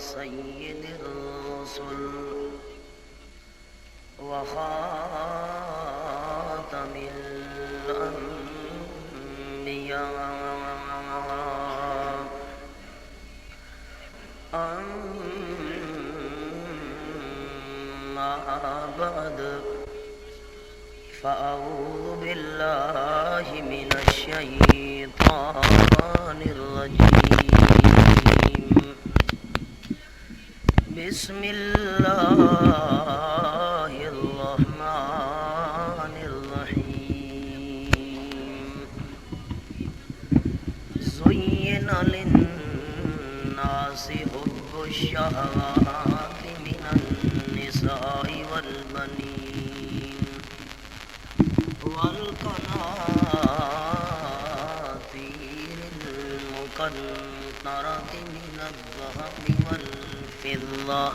سيد الرسل وخاتم الأنبياء أما بعد فأعوذ بالله من الشيطان الرجيم بسم الله الرحمن الرحيم زين للناس حب الشهوات من النساء والبنين والقناطير المقنطرة من الذهب والفضة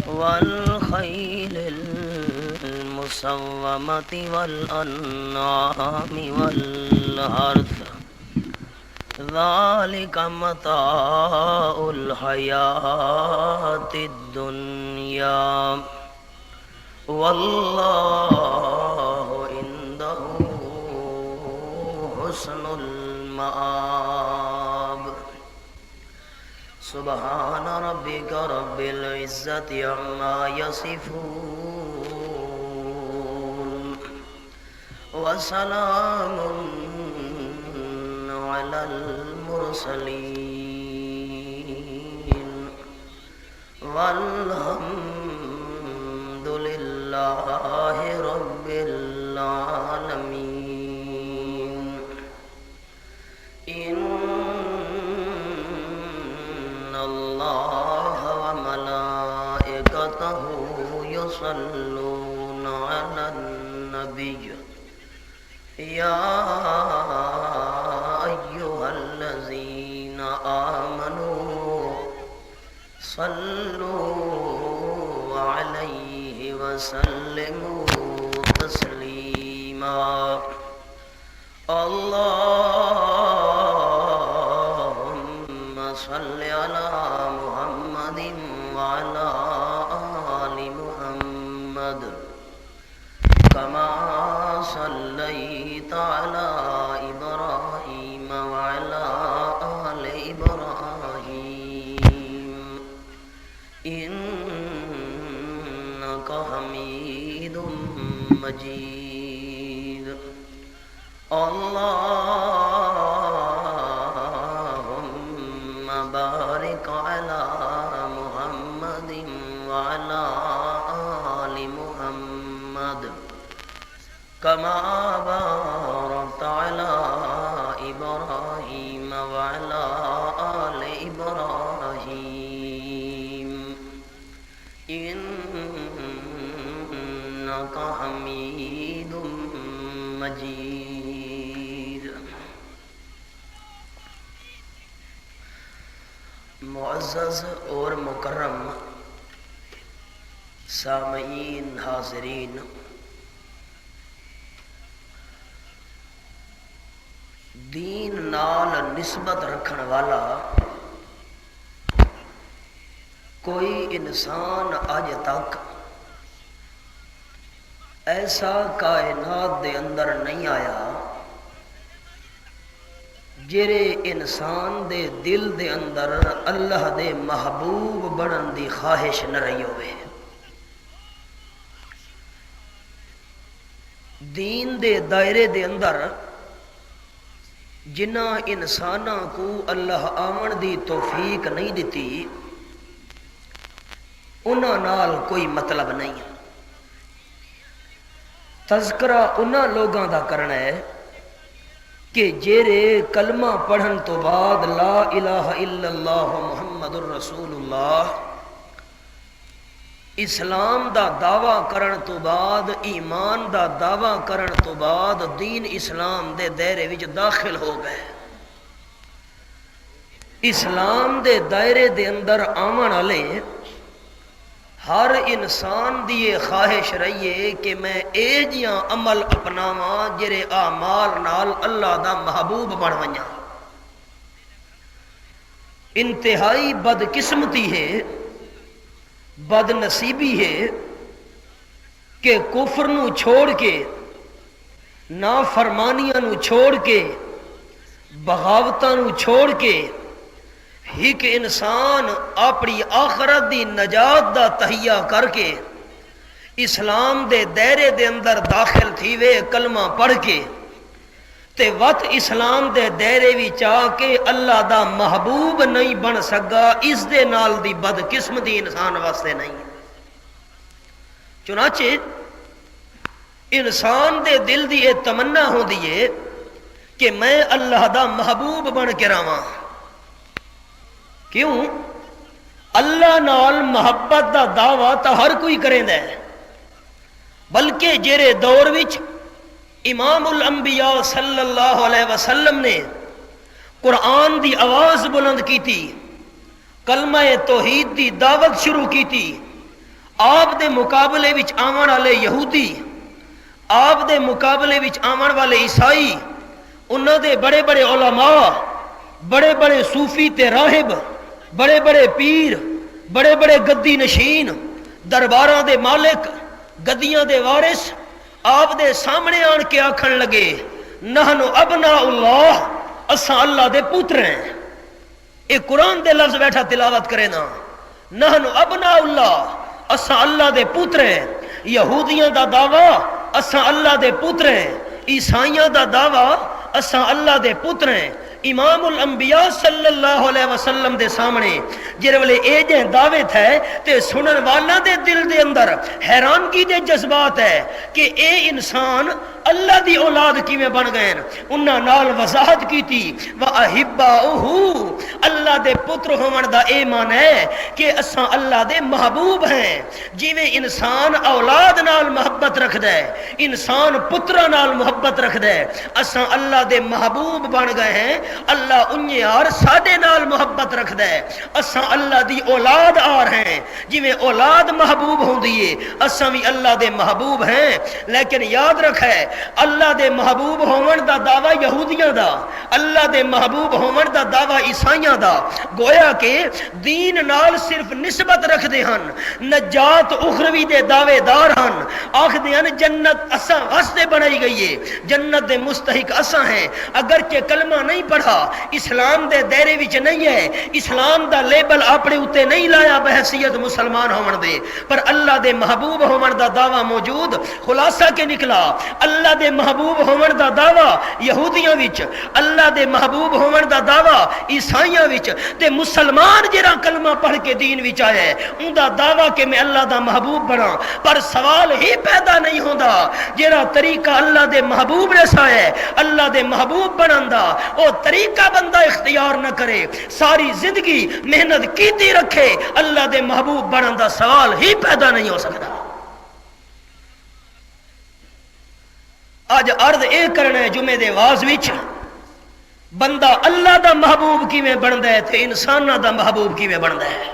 والخيل المسومة والأنعام والحرث ذلك متاع الحياة الدنيا والله عنده حسن المآب سبحان ربك رب العزة عما يصفون وسلام على المرسلين والحمد لله رب العالمين إن الله وملائكته يصلون على النبي يا أيها الذين آمنوا صلوا عليه وسلموا تسليما اللهم صل على محمد وعلى آل محمد كما صليت على إبراهيم وعلى آل إبراهيم إنك حميد مجيد اللهم بارك على محمد وعلى آل محمد كما باركت على إبراهيم وعلى آل إبراهيم إنك حميد مجيد معزز اور مکرم سامعین حاضرین، دین نال نسبت رکھن والا کوئی انسان اج تک ایسا کائنات دے اندر نہیں آیا جڑے انسان دے دل دے اندر اللہ دے محبوب بنن دی خواہش نہ رہی ہوئے۔ دین دے دائرے دے اندر جنہ انساناں کو اللہ آمن دی توفیق نہیں دیتی انہاں نال کوئی مطلب نہیں۔ تذکرہ انہاں لوگاں دا کرنا ہے کہ جیرے کلمہ پڑھن تو بعد لا الہ الا اللہ محمد الرسول اللہ اسلام دا دعویٰ کرن تو بعد ایمان دا دعویٰ کرن تو بعد دین اسلام دے دائرے وچ داخل ہو گئے۔ اسلام دے دائرے دے اندر آمن والے ہر انسان دی یہ خواہش رہی ہے کہ میں اے جیاں عمل اپناواں جڑے اعمال نال اللہ دا محبوب بن ونجاں۔ انتہائی بدقسمتی ہے، بد نصیبی ہے کہ کفر نو چھوڑ کے، نافرمانیاں نو چھوڑ کے، بغاوتاں نو چھوڑ کے ایک انسان اپنی آخرت دی نجات دا تہیا کر کے اسلام دے دائرے دے اندر داخل تھی وے کلمہ پڑھ کے تے وت اسلام دے دائرے وچ آ کے اللہ دا محبوب نہیں بن سکا، اس دے نال دی بدقسمتی انسان واسطے نہیں۔ چنانچہ انسان دے دل دی یہ تمنا ہوندی ہے کہ میں اللہ دا محبوب بن کے رہواں۔ کیوں؟ اللہ نال محبت دا دعویٰ تو ہر کوئی کریندا ہے، بلکہ جیرے دور وچ امام الانبیاء صلی اللہ علیہ وسلم نے قرآن دی آواز بلند کی تھی، کلمہ توحید دی دعوت شروع کی تھی، آپ دے مقابلے وچ آون والے یہودی، آپ دے مقابلے وچ آون والے عیسائی، انہاں دے بڑے بڑے علماء، بڑے بڑے صوفی تے راہب، بڑے بڑے پیر، بڑے بڑے گدی نشین، درباراں دے مالک، گدیاں دے وارث آپ دے سامنے آن کے آکھن لگے نحن ابناء اللہ، اساں اللہ دے پتر ہیں۔ اے قرآن دے لفظ بیٹھا تلاوت کرے نا، نحن ابناء اللہ، اساں اللہ دے پتر ہیں۔ یہودیاں دا دعویٰ اساں اللہ دے پتر ہیں، عیسائیاں دا دعویٰ اساں اللہ دے پتر ہیں۔ امام الانبیاء صلی اللہ علیہ وسلم دے سامنے جڑے ویلے اے جے دعوے تھے تے سنن والا دے دل دے اندر حیرانگی دے جذبات ہے کہ اے انسان اللہ دی اولاد کیویں بن گئے۔ انہاں نال وضاحت کیتی وَأَحِبَّاؤُهُ، اللہ دے پتر ہون دا اے معنی ہے کہ اساں اللہ دے محبوب ہیں۔ جویں انسان اولاد نال محبت رکھدا ہے، انسان پتراں نال محبت رکھدا ہے، اساں اللہ دے محبوب بن گئے ہیں۔ اللہ انہیں یار ساڈے نال محبت رکھدا ہے، اساں اللہ دی اولاد آ رہے ہیں۔ جویں اولاد محبوب ہوندی ہے اساں بھی اللہ دے محبوب ہیں۔ لیکن یاد رکھے اللہ دے محبوب ہون دا دعویٰ یہودیاں دا، اللہ دے محبوب ہون دا دعویٰ عیسائیاں دا، گویا کہ دین نال صرف نسبت رکھ دے ہن، نجات اخروی دے دعوے دار ہن، آکھ دے ہن جنت اساں واسطے بنائی گئی ہے، جنت دے مستحق اساں ہیں۔ اگرچہ کلمہ نہیں پڑھا، اسلام دے دائرے وچ نہیں ہے، اسلام دا لیبل اپنے اوتے نہیں لایا بحیثیت مسلمان ہون دے، پر اللہ دے محبوب ہون دا دعویٰ موجود۔ خلاصہ کے نکلا اللہ دے محبوب ہون دا دعویٰ یہودیاں وچ، اللہ دے محبوب ہون دا دعویٰ عیسائیاں وچ، تے مسلمان جڑا کلمہ پڑھ کے دین وچ آیا ہے اون دا دعویٰ کہ میں اللہ دا محبوب بنا۔ پر سوال ہی پیدا نہیں ہوندا جڑا طریقہ اللہ دے محبوب نے سایا ہے اللہ دے محبوب بنن دا، او طریقہ بندہ اختیار نہ کرے، ساری زندگی محنت کیتی رکھے، اللہ دے محبوب بنن دا سوال ہی پیدا نہیں ہو سکتا۔ آج عرض اے کرنا ہے جمعے دے واز وچ بندہ اللہ دا محبوب کیویں بندا ہے تے انساناں دا محبوب کیویں بندا ہے۔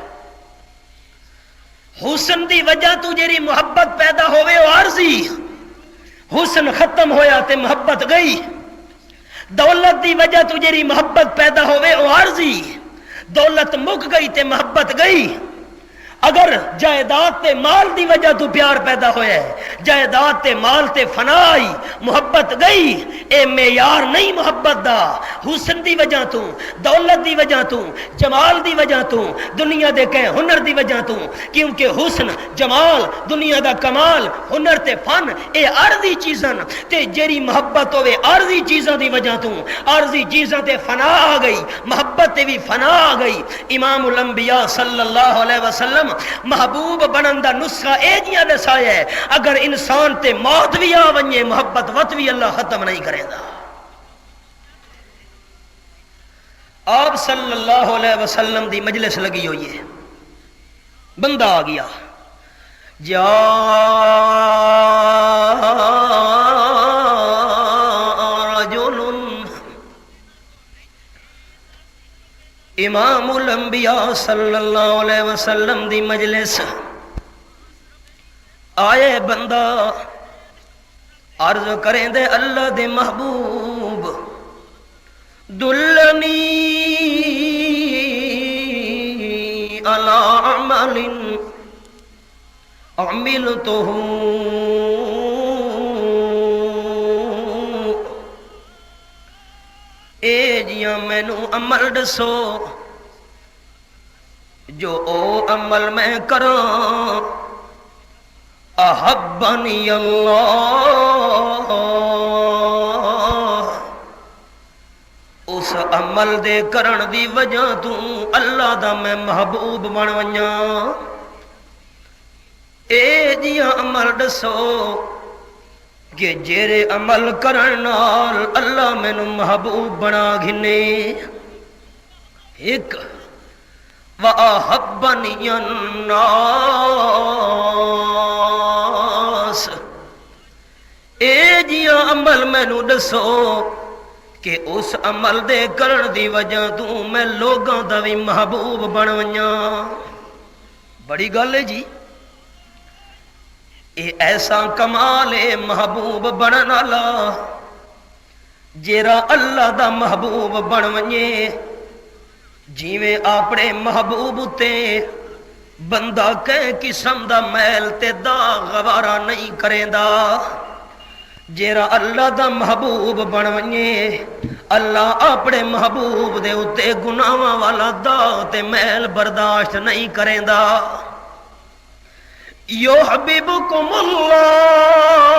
حسن دی وجہ تو جیری محبت پیدا ہوئے او عارضی، حسن ختم ہویا تے محبت گئی۔ دولت دی وجہ تو جیری محبت پیدا ہوئے او عارضی، دولت مک گئی تے محبت گئی۔ اگر جائیداد تے مال دی وجہ تو پیار پیدا ہویا ہے، جائیداد تے مال تے فنا آئی، محبت گئی، اے معیار نہیں محبت دا۔ حسن دی وجہ تو، دولت دی وجہ تو، جمال دی وجہ تو، دنیا دے کہیں ہنر دی وجہ تو، کیونکہ حسن، جمال، دنیا دا کمال، ہنر تے فن اے عارضی چیزاں تے جیری محبت ہوئے عارضی چیزاں دی وجہ تو، عارضی چیزاں تے فنا آ گئی، محبت تے بھی فنا آ گئی۔ امام الانبیاء صلی اللہ علیہ وسلم محبوب بنن دا نسخہ اے جیاں دسایا ہے، اگر انسان تے موت بھی آ ونجے محبت وت بھی اللہ ختم نہیں کرے گا۔ آپ صلی اللہ علیہ وسلم دی مجلس لگی ہوئی ہے، بندہ آ گیا، جا امام الانبیاء صلی اللہ علیہ وسلم دی مجلس آئے بندہ، عرض کریں دے اللہ دے محبوب دلنی علی عمل عملتہ اے جیاں مینو عمل دسو جو او عمل میں کراں احبنی اللہ اس عمل دے کرن دی وجہ تو اللہ دا میں محبوب بن ونجاں اے جیاں عمل دسو کہ جیرے عمل کرن نال اللہ مینوں محبوب بنا گھنے ایک وَأَحَبَّنِيَ النَّاسِ اے جیاں عمل مینوں دسو کہ اس عمل دے کرن دی وجہ تو میں لوگاں دا وی محبوب بن ونجاں بڑی گل ہے جی اے ایسا کمال ہے محبوب بنن والا جیرا اللہ دا محبوب بن ونجے جیویں اپنے محبوب تے بندہ کہیں قسم دا میل تے داغ غوارہ نہیں کریندا جیرا اللہ دا محبوب بن ونجے اللہ اپنے محبوب دے اتے گناہاں والا داغ تے میل برداشت نہیں کریندا یحببکم اللہ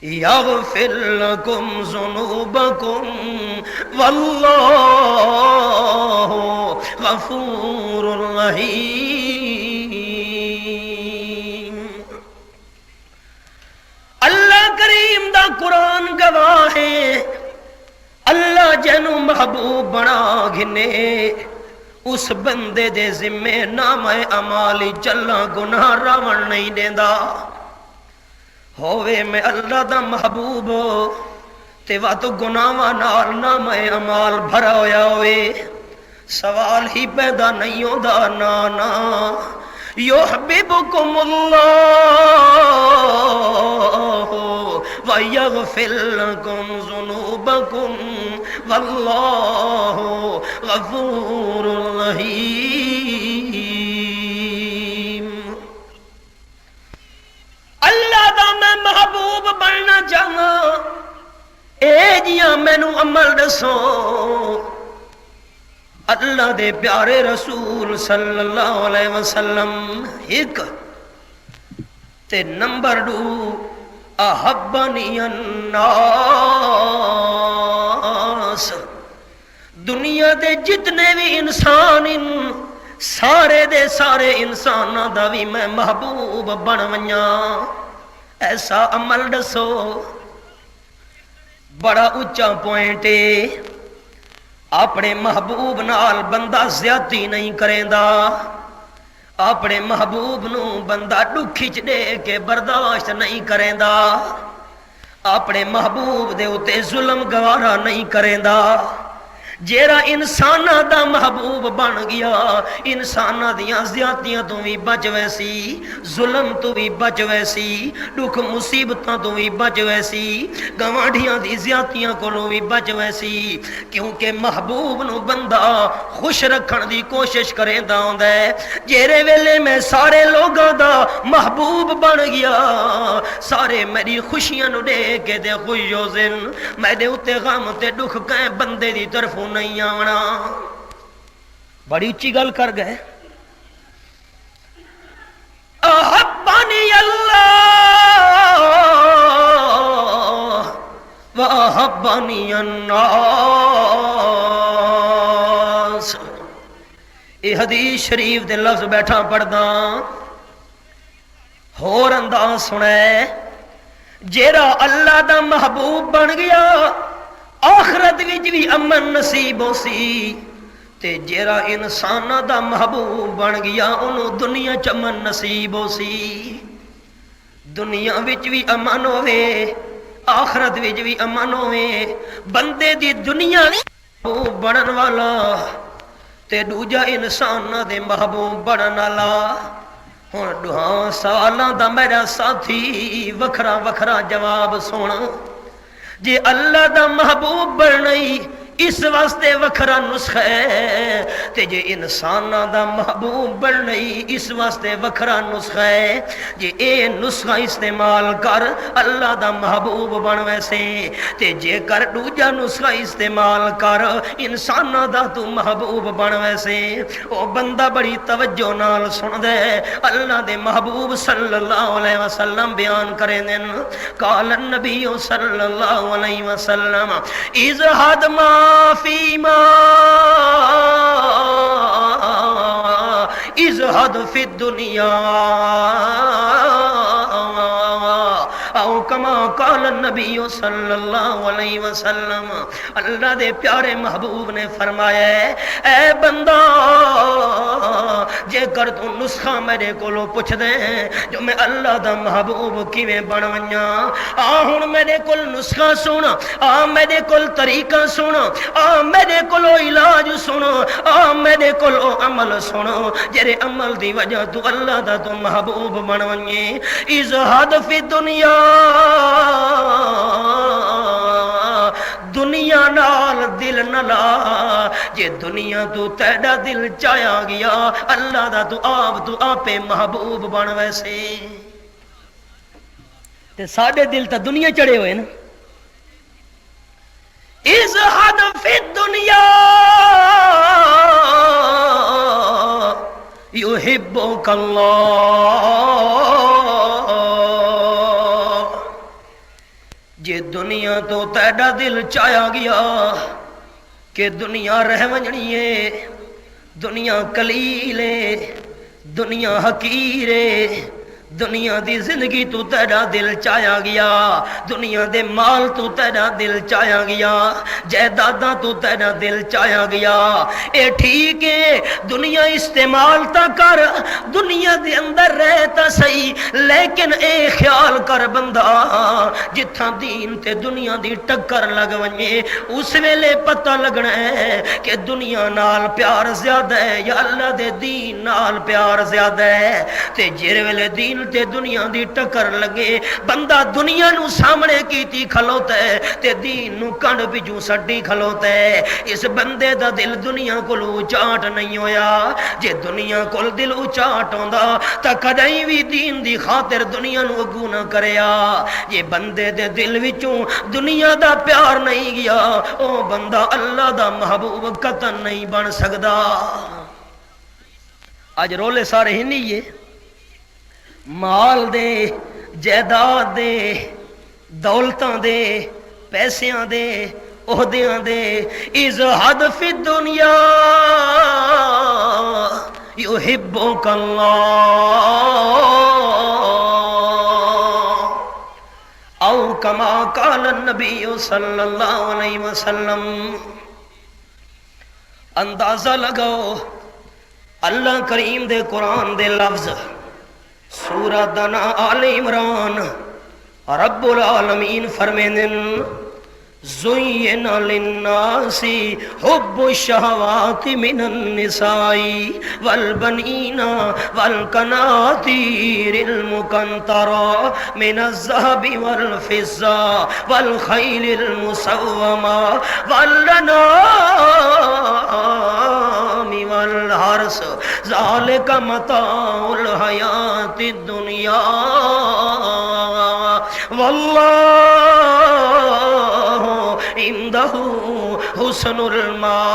یغفر لکم ذنوبکم واللہ غفور رحیم اللہ کریم دا قرآن گواہ ہے اللہ جنوں محبوب بنا گھنے اس بندے دے ذمے نام اعمالی چلا گناہ راون نہیں دیندا ہووے میں اللہ دا محبوب تے وا تو گناہاں نال نام اعمال بھرا ہویا ہوئے سوال ہی پیدا نہیں ہوندا نا نا یحببکم اللہ ویغفر لکم ذنوبکم واللہ غفور رحیم اللہ دا میں محبوب بننا چاہاں اے جیاں مینوں عمل دسو اللہ دے پیارے رسول صلی اللہ علیہ وسلم ایک تے نمبر 2 احبنی الناس دنیا دے جتنے بھی انسان سارے دے سارے انساناں دا بھی میں محبوب بن ونجاں ایسا عمل دسو بڑا اونچا پوائنٹ ہے اپنے محبوب نال بندہ زیادتی نہیں کریندا اپنے محبوب نو بندہ دکھچ دے کے برداشت نہیں کریندا اپنے محبوب دے اتے ظلم گوارا نہیں کریندا جیرا انساناں دا محبوب بن گیا انساناں دیاں زیادتیاں تو بھی بچ ویسی ظلم تو بھی بچ ویسی دکھ مصیبتاں تو بھی بچ ویسی گوانڈیاں دی زیادتیاں کولوں بھی بچ ویسی کیونکہ محبوب نو بندہ خوش رکھن دی کوشش کریندا ہوندا ہے جیرے ویلے میں سارے لوگاں دا محبوب بن گیا سارے میری خوشیاں نو دے کے دے خوش ہو زن میں دے اتے غم تے دکھ کہیں بندے دی طرف نہیں آونا بڑی اچھی گل کر گئے احبنی اللہ واحبنی الناس یہ حدیث شریف دے لفظ بیٹھا پڑھدا ہور انداز سنے جیرا اللہ دا محبوب بن گیا آخرت وچ بھی امن نصیب ہو سی تے جیرا انساناں دا محبوب بن گیا انہوں دنیا چ امن نصیب ہو سی دنیا وچ بھی امن ہوے آخرت وچ بھی امن ہوے بندے دی دنیا محبوب بنن والا تے دوجا انساناں دے محبوب بنن والا ہن دوہاں سوالاں دا میرا ساتھی وکھرا وکھرا جواب سن جے اللہ دا محبوب بنئی اس واسطے وکھرا نسخہ ہے تے جے انساناں دا محبوب بننا اس واسطے وکھرا نسخہ ہے جے اے نسخہ استعمال کر اللہ دا محبوب بن ویسے تے جے کر دوجا نسخہ استعمال کر انساناں دا تو محبوب بن ویسے او بندہ بڑی توجہ نال سن دے اللہ دے محبوب صلی اللہ علیہ وسلم بیان کریں دن قال النبی صلی اللہ علیہ وسلم ازہد ما فیما ازہد فی الدنیا او کما قال النبی صلی اللہ علیہ وسلم اللہ دے پیارے محبوب نے فرمایا ہے اے بندہ جے کر تو نسخہ میرے کولو پوچھ دے جو میں اللہ دا محبوب کیویں بن ونجاں ہن میرے کول نسخہ سن میرے کول طریقہ سن میرے کولو علاج سن میرے کولو عمل سن جڑے عمل دی وجہ تو اللہ دا تو محبوب بن ونجے ازہد فی دنیا دنیا نال دل نہ لا جے دنیا تو تیرا دل چایا گیا اللہ دا تو آپ محبوب بن ویسے تے ساڈے دل تا دنیا چڑھے ہوئے نا ازہد فی الدنیا یحبک اللہ جے دنیا تو تیرا دل چایا گیا کہ دنیا رہ ونجنی ہے دنیا قلیل ہے دنیا حقیر ہے دنیا دی زندگی تو تیرا دل چایا گیا دنیا دے مال تو تیرا دل چایا گیا جائیداداں تو تیرا دل چایا گیا اے ٹھیک ہے دنیا استعمال تا کر دنیا دے اندر رہتا صحیح لیکن اے خیال کر بندہ جتھاں دین تے دنیا دی ٹکر لگ ونجے اس ویلے پتہ لگنا ہے کہ دنیا نال پیار زیادہ ہے یا اللہ دے دین نال پیار زیادہ ہے تے جر ویلے دین تے دنیا دی ٹکر لگے بندہ دنیا نو سامنے کیتی کھلوتا ہے تے دین نو کنڈ پچھوں سٹی کھلوتا ہے اس بندے دا دل دنیا کول اچاٹ نہیں ہویا جے دنیا کول دل اچاٹ ہوندا تا کدی وی دین دی خاطر دنیا نو اگوں نہ کریا جے بندے دے دل وچوں دنیا دا پیار نہیں گیا او بندہ اللہ دا محبوب قطن نہیں بن سکدا اج رولے سارے ہی نہیں یہ مال دے جائیداد دے دولتاں دے پیسیاں دے عہدیاں دے ازہد فی الدنیا یحبک اللہ او کما قال النبی صلی اللہ علیہ وسلم اندازہ لگاؤ اللہ کریم دے قرآن دے لفظ سورہ دنا آل عمران رب العالمین فرمیندن زین للناس حب الشہوات من النساء والبنین والقناطیر المقنطرہ من الذہب والفضہ والخیل المسومہ والانعام والحرث ذالک متاع الحیاۃ الدنیا واللہ عندہ حسن المآب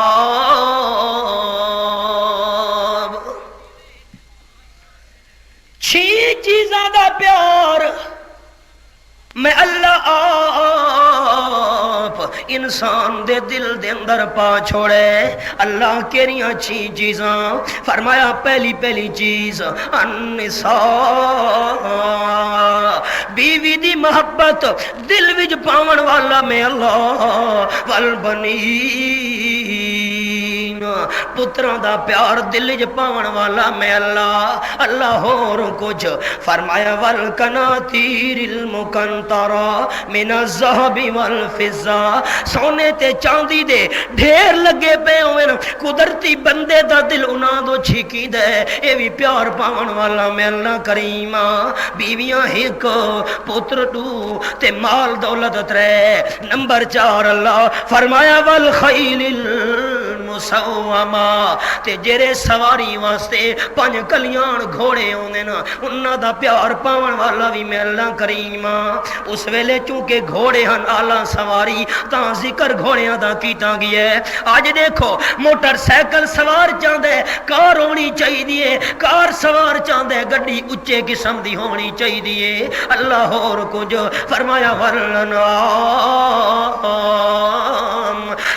چھ چیزاں دا پیار میں اللہ آپ انسان دے دل دے اندر پا چھوڑے اللہ کیریاں چھ چیزاں فرمایا پہلی چیز النساء بیوی دی محبت دل وچ پاون والا میں اللہ والبنین پتراں دا پیار دل وچ پاون والا میں اللہ اللہ ہور کچھ فرمایا والقناطیر المقنطرہ من الذهب والفضہ سونے تے چاندی دے ڈھیر لگے پے ہوئے قدرتی بندے دا دل انہاں دو چھکی دے اے بھی پیار پاون والا میں اللہ کریم بیویاں ایک پتر دو تے مال دولت ترے نمبر 4 اللہ فرمایا والخیل المسومہ تے جڑے سواری واسطے 5 کلیان گھوڑے ہوندے نا انہاں دا پیار پاون والا بھی میں اللہ کریم اس ویلے چونکہ گھوڑے ہن اعلی سواری تاں ذکر گھوڑیاں دا کیتا گیا ہے آج دیکھو موٹر سائیکل سوار چاہندے کار ہونی چاہیے کار سوار چاہندے گڈی اچے قسم دی ہونی چاہیے اللہ اور کچھ فرمایا ورنام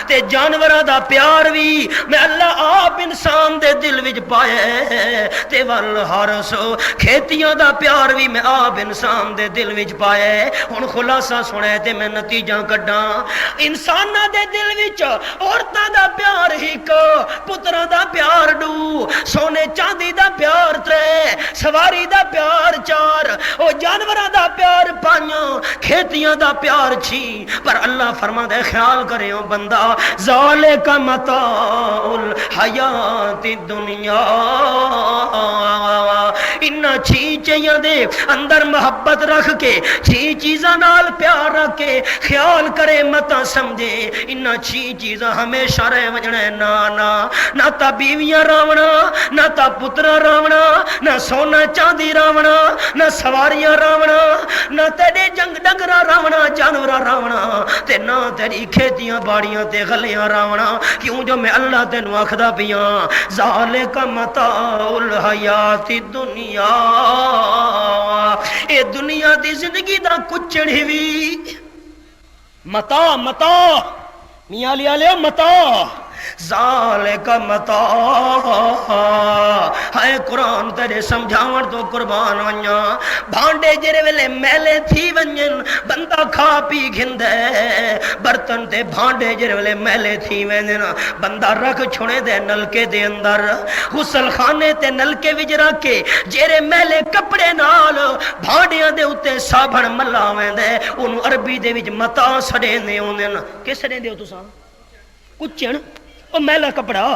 تے جانوراں دا پیار بھی میں اللہ آپ انسان دے دل وچ پایا تے والحرس کھیتیاں دا پیار بھی میں آپ انسان دے دل وچ پایا ہن خلاصہ سنے تے میں نتیجہ کڈاں انساناں دے دل وچ عورتاں دا پیار ایک پتراں دا پیار دو سونے چاندی دا پیار 3 سواری دا پیار 4 او جانوراں دا پیار 5 کھیتیاں دا پیار 6 پر اللہ فرماتا ہے خیال کرے او بندہ ذالک متاع الحیات الدنیا انہاں 6 چیزاں دے اندر محبت رکھ کے 6 چیزاں نال پیار رکھ کے خیال کرے متا سمجھے انہاں 6 چیزاں ہمیشہ رہ وجنا نا نا نہ تا بیویاں راونا نہ تا پترا راونا نہ سونا چاندی راونا نہ سواریاں راونا نہ تیرے جنگ ڈنگرا راونا جانورا راونا تے نہ تیری کھیتیاں باڑیاں تے غلیاں راونا کیوں جو میں اللہ تینوں آکھدا پیاں ذالک متاع الحیات الدنیا اے دنیا دی زندگی دا کچڑ ہوئی متا متا میاں علی لے متا ذالک متاع ہائے قرآن تیرے سمجھاون تو قربان ونجا بھانڈے جڑے ویلے میلے تھی ونجن بندہ کھا پی گھندے برتن تے بھانڈے جڑے ویلے میلے تھی ویندن بندہ رکھ چھوڑے دے نلکے دے اندر غسل خانے تے نلکے وچ رکھ کے جڑے میلے کپڑے نال بھانڈیاں دے اوتے صابن ملا ویندے اونوں عربی دے وچ متاع سڑیندے ہوندن کہ سڑیندے ہو تساں کچن او میلا کپڑا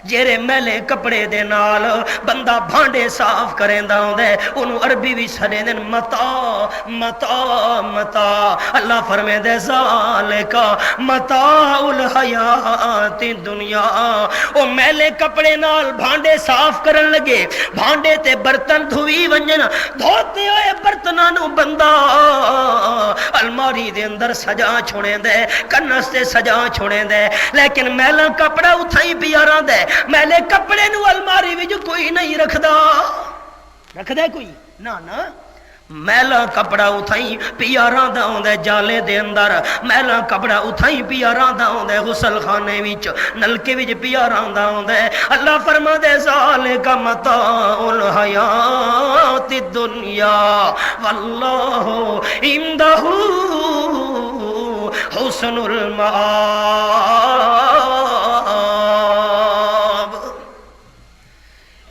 جیرے میلے کپڑے دے نال بندہ بھانڈے صاف کریندا ہوندا ہے اونوں عربی وچ سڑیندے متاع متاع متاع اللہ فرمائے ذالک متاع الحیات الدنیا او میلے کپڑے نال بھانڈے صاف کرن لگے بھانڈے تے برتن دھوئی ونجن دھوتے ہوئے برتناں نوں بندہ الماری دے اندر سجا چھوڑیندا ہے کنس تے سجا چھوڑیندا ہے لیکن میلا کپڑا اتھائی پیاراں دے میلے کپڑے نو الماری وچ کوئی نہیں رکھدا کوئی نا نا میلا کپڑا اتھائی پیاراں دا ہوندا ہے جالے دے اندر میلا کپڑا اتھائی پیاراں دا ہوندا ہے غسل خانے وچ نلکے وچ پیاراں دا ہوندا ہے اللہ فرماتا ہے ذالک متاع الحیات الدنیا واللہ عندہ حسن المآب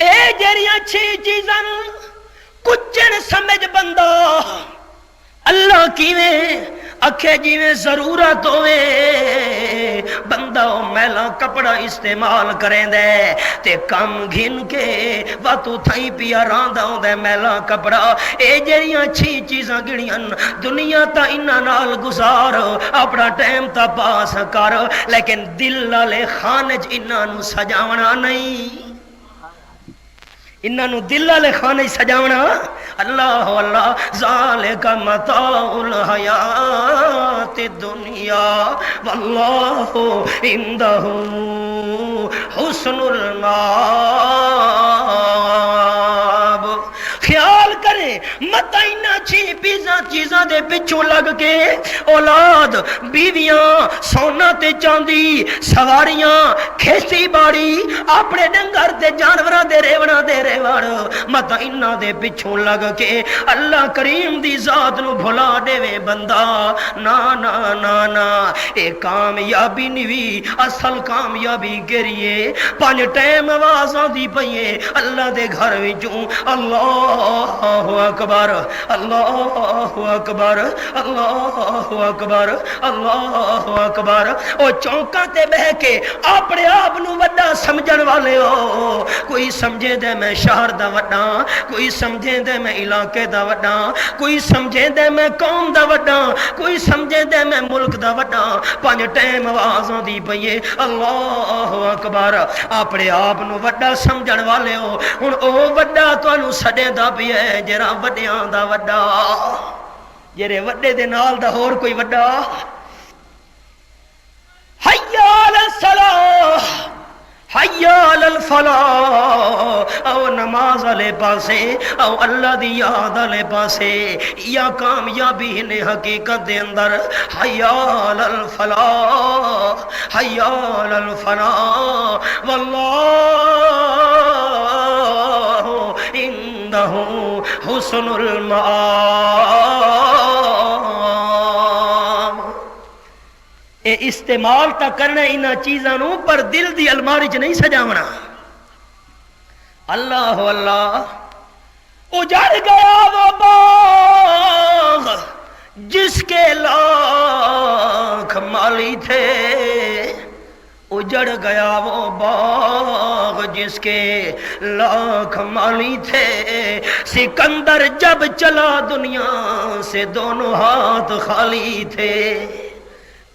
اے جڑیاں 6 چیزاں کچن سمجھ بندہ اللہ کیویں اکھے جیویں ضرورت ہوئے بندہ میلا کپڑا استعمال کریں دے تے کم گھن کے واتو تھائی پیا راندہ ہوں دے میلا کپڑا اے جڑیاں 6 چیزاں گڑیاں دنیا تا انہاں نال گزار اپنا ٹائم تا پاس کر لیکن دل والے خانج انہاں نو سجاونا نہیں انہاں نو دل والے خانے سجاونا اللہ اللہ ذالک متاع الحیات الدنیا واللہ عندہ حسن المآب خیال کریں مت اینا 6 پیزا چیزاں دے پچھوں لگ کے اولاد بیویاں سونا تے چاندی سواریاں کھیتی باڑی اپنے ڈنگر تے جانوراں دے ریوڑاں دے ریوڑ مت انہاں دے پچھوں لگ کے اللہ کریم دی ذات نو بھلا دے وے بندہ نا نا نا نا اے کامیابی نہیں اصل کامیابی گریے پانچ ٹائم آواز آندی پئیے اللہ دے گھر وچوں اللہ اکبر اللہ اکبر اللہ اکبر اللہ اکبر او چوکاں تے بہ کے اپنے آپ نو وڈا سمجھن والے ہو کوئی سمجھے دے میں شہر دا وڈا کوئی سمجھے دے میں علاقے دا وڈا کوئی سمجھے دے میں قوم دا وڈا کوئی سمجھے دے میں ملک دا وڈا پانچ ٹائم آوازاں دی پئیے اللہ اکبر اپنے آپ نو وڈا سمجھن والے ہو ہن او وڈا تانوں سڈے دا پی ہے جڑا وڈیاں دا وڈا جڑے وڈے دے نال دا ہور کوئی وڈا حیا علی الصلاۃ حیا علی الفلاح او نماز والے پاسے او اللہ دی یاد والے پاسے یا کامیابی نے حقیقت دے اندر حیا علی الفلاح حیا علی الفلاح واللہ عنده حسن المآب اے استعمال تا کرنا انہاں چیزاں نو پر دل دی الماری چ نہیں سجاونا اللہ اللہ اجڑ گیا وہ باغ جس کے لاکھ مالی تھے اجڑ گیا وہ باغ جس کے لاکھ مالی تھے سکندر جب چلا دنیا سے دونوں ہاتھ خالی تھے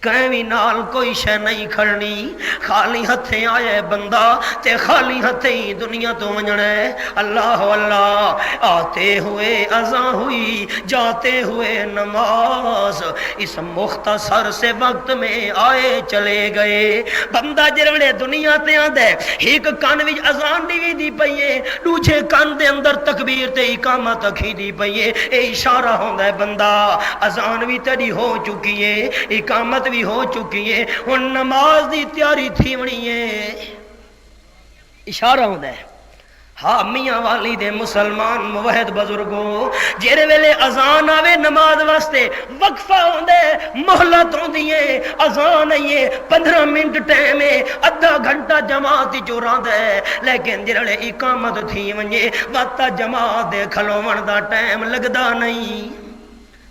کہیں نال کوئی شے نہیں کھڑنی خالی ہتھیں آئے بندہ تے خالی ہتھیں دنیا تو ونجنا ہے اللہ اللہ آتے ہوئے اذان ہوئی جاتے ہوئے نماز اس مختصر سے وقت میں آئے چلے گئے بندہ جڑے دنیا تے آندا ہے ایک کان وچ اذان دی پئی ہے دوجے کان دے اندر تکبیر تے اقامت اکھی دی پئی ہے اے اشارہ ہوندا ہے بندہ اذان وی تیری ہو چکی ہے اقامت بھی ہو چکی ہے ہن نماز دی تیاری تھی ونی ہے اشارہ ہوندا ہے ہاں میاں والی دے مسلمان موحد بزرگوں جڑے ویلے اذان آوے نماز واسطے وقفہ ہوندے مہلت ہوندی ہے اذان آئیے 15 منٹ ٹائم ہے ادھا گھنٹہ جماعت جو رہندا ہے لیکن جڑے اقامت تھی ونجے وقت جماعت دے کھلوون دا ٹائم لگدا نہیں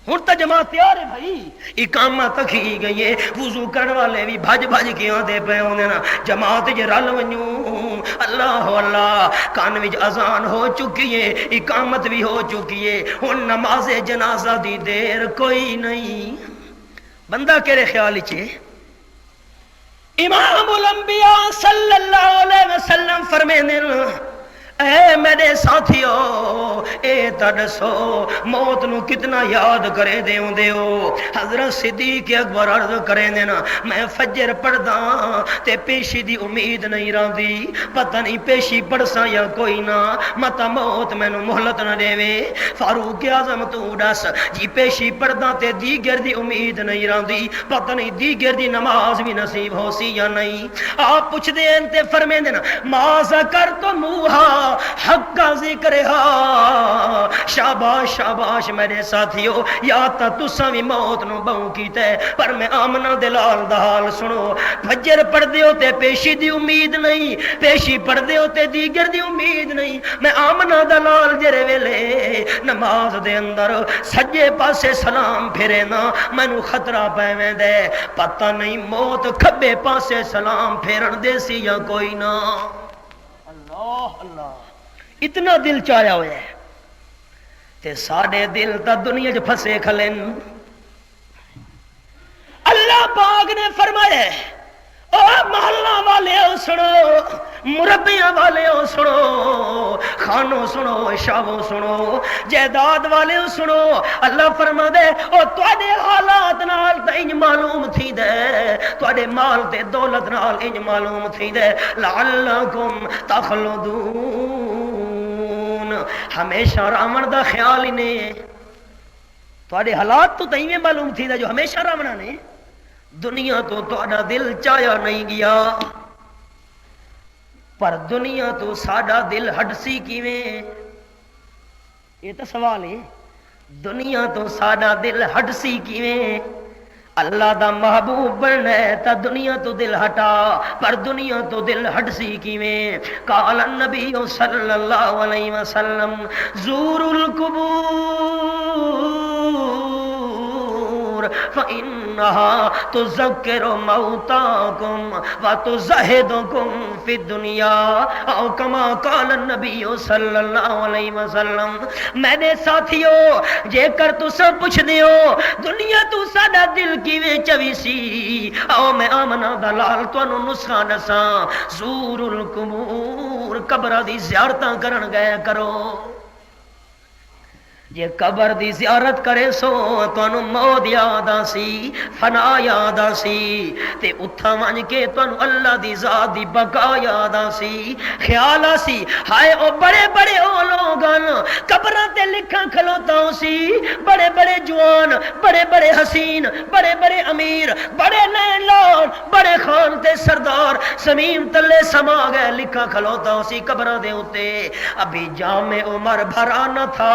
ہوں تو جماعت تیار ہے بھائی اقامت تکھی گئی ہے وضو کرنے والے بھی بھج بھج کے آتے پے ہوندے نا جماعت جے رل ونجوں اللہ اللہ کان وچ اذان ہو چکی ہے اقامت بھی ہو چکی ہے ہن نماز جنازہ دی دیر کوئی نہیں بندہ کیڑے خیال وچ امام الانبیاء صلی اللہ علیہ وسلم فرمیندے اے میرے ساتھیو اے تدسو موت نو کتنا یاد کرے دے ہوندے ہو حضرت صدیق اکبر عرض کرے دینا میں فجر پڑھدا تے پیشی دی امید نہیں رہندی پتہ نہیں پیشی پڑھساں یا کوئی نہ متا موت مینوں مہلت نہ دے وے فاروق اعظم تو دس جی پیشی پڑھدا تے دیگر دی امید نہیں رہندی پتہ نہیں دیگر دی نماز بھی نصیب ہو سی یا نہیں آپ پوچھ دے تے فرمیندے نا ما ذکرتموہا حق کا ذکر ہا شاباش شاباش میرے ساتھیو یا تا تساں بھی موت نو بہو کیتا ہے پر میں آمنہ دلال دا حال سنو فجر پڑھ دیو تے پیشی دی امید نہیں پیشی پڑھ دیو تے دیگر دی امید نہیں میں آمنہ دلال جرے ویلے نماز دے اندر سجے پاسے سلام پھرے نا مینوں خطرہ پے دے پتہ نہیں موت کھبے پاسے سلام پھیرن دے سی یا کوئی نہ اللہ اللہ اتنا دل چایا ہویا ہے تے ساڑے دل تا دنیا جو پھسے کھلیں اللہ پاک نے فرمایا او محلہ والے ہو سنو مربیاں والے ہو سنو خانوں سنو شاہوں سنو جائیداد والے ہو سنو اللہ فرما دے او تواڈے حالات نال تے انج معلوم تھی دے تواڈے مال تے دولت نال انج معلوم تھی دے لعلکم تخلدون ہمیشہ راون دا خیال ہی نہیں تواڈے حالات تو تیویں معلوم تھی جو ہمیشہ رہنا نے دنیا تو تہاڈا دل چایا نہیں گیا پر دنیا تو ساڈا دل ہٹسی کیویں یہ تو سوال ہے دنیا تو ساڈا دل ہٹسی کیویں اللہ دا محبوب بننا ہے تا دنیا تو دل ہٹا پر دنیا تو دل ہٹسی کیویں قال النبی صلی اللہ علیہ وسلم زور القبور فإنها تذكر موتاكم وتزهدكم في الدنيا او كما قال النبي صلی اللہ علیہ وسلم میں نے ساتھیو جے کر تساں پوچھدے ہو دنیا تو ساڈا دل کیویں چوی سی او میں آمنا دا لال تانوں نسخہ دساں زور القبور قبراں دی زیارتاں کرن گیا کرو جے قبر دی زیارت کرے سو تانوں موت یاد آسی فنا یاد آسی تے اتھا ون کے تانوں اللہ دی ذات دی بقا یاد آسی خیال آسی ہائے او بڑے بڑے او لوگن قبراں تے لکھاں کھلوتا سی بڑے بڑے جوان بڑے بڑے حسین بڑے بڑے امیر بڑے نین لون بڑے خان تے سردار زمین تلے سما گئے لکھاں کھلوتا سی قبراں دے اوتے ابھی جام عمر بھرا نہ تھا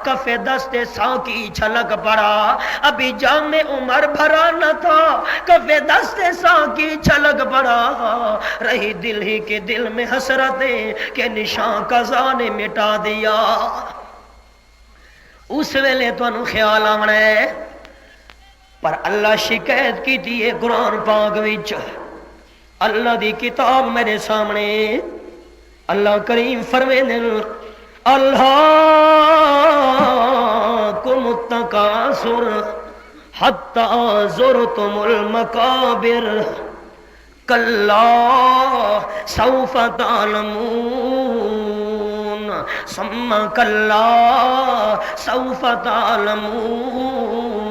کفے دستے ساکی چھلک پڑا ابھی جام عمر بھرا نہ تھا کفے دستے ساکی چھلک پڑا رہی دل ہی کے دل میں حسرتیں کہ نشان قضا نے مٹا دیا اس ویلے تو انہوں خیال آمنا ہے پر اللہ شکایت کی دیئے قرآن پاک وچ اللہ دی کتاب میرے سامنے اللہ کریم فرمینے الہاکم التکاثر حتی زرتم المقابر کلا سوف تعلمون ثم کلا سوف تعلمون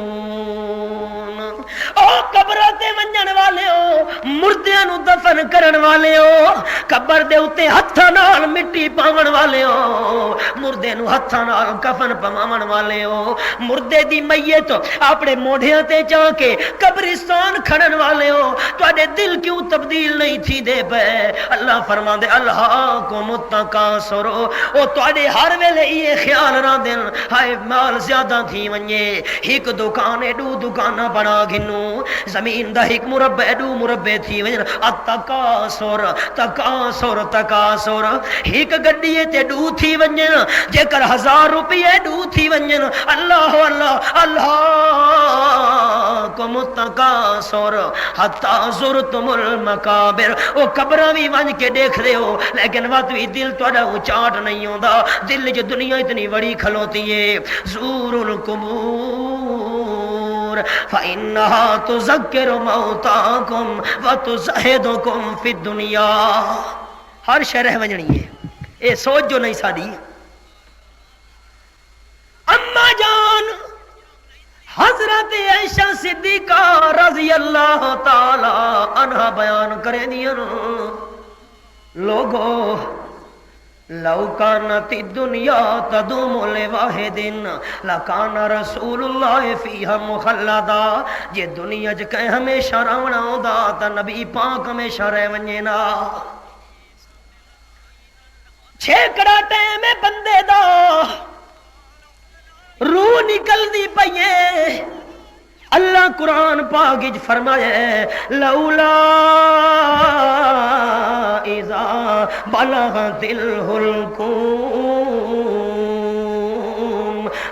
او قبراں ونجن والے ہو مردیاں نو دفن کرن والے ہو قبر دے اوتے ہتھاں نال مٹی پاون والے ہو مردے نو ہتھاں نال کفن پواون والے ہو مردے دی میت اپنے موڈھیاں تے جا کے قبرستان کھڑن والے ہو تواڈے دل کیوں تبدیل نہیں تھی دے پے اللہ فرماندے الہاکم التکاثر او تواڈے ہر ویلے یہ خیال رہندن ہائے مال زیادہ تھی ونجے ایک دکان دو دکاناں بنا گھنوں زمین دا ایک مربع دو مربع تھی ونجن التکاثر تکاثر تکاثر ایک گڈی تے دو تھی ونجن جے کر 1000 روپے دو تھی ونجن اللہ اللہ الہاکم التکاثر حتی زرتم المقابر او قبراں وی ون کے دیکھ رہے ہو لیکن وقت بھی دل تہاڈا اچاٹ نہیں ہوندا دل جو دنیا اتنی بڑی کھلوتی ہے زور القبور فإنها تذكر موتاكم وتزهدكم في الدنيا ہر شرح ونجنی ہے اے سوچ جو نہیں ساڈی اما جان حضرت عائشہ صدیقہ رضی اللہ تعالی عنہ بیان کرے دیا لوگو لو کانت الدنیا تدوم لواحد لکان رسول اللہ فیہا مخلدا جے دنیا جکے ہمیشہ رونا ہودا تا نبی پاک ہمیشہ رہ ونجنا چھیکڑا ٹیم بندے دا روح نکل دی پئیے اللہ قرآن پاک وچ فرمایا لولا اذا بلغت الحلقوم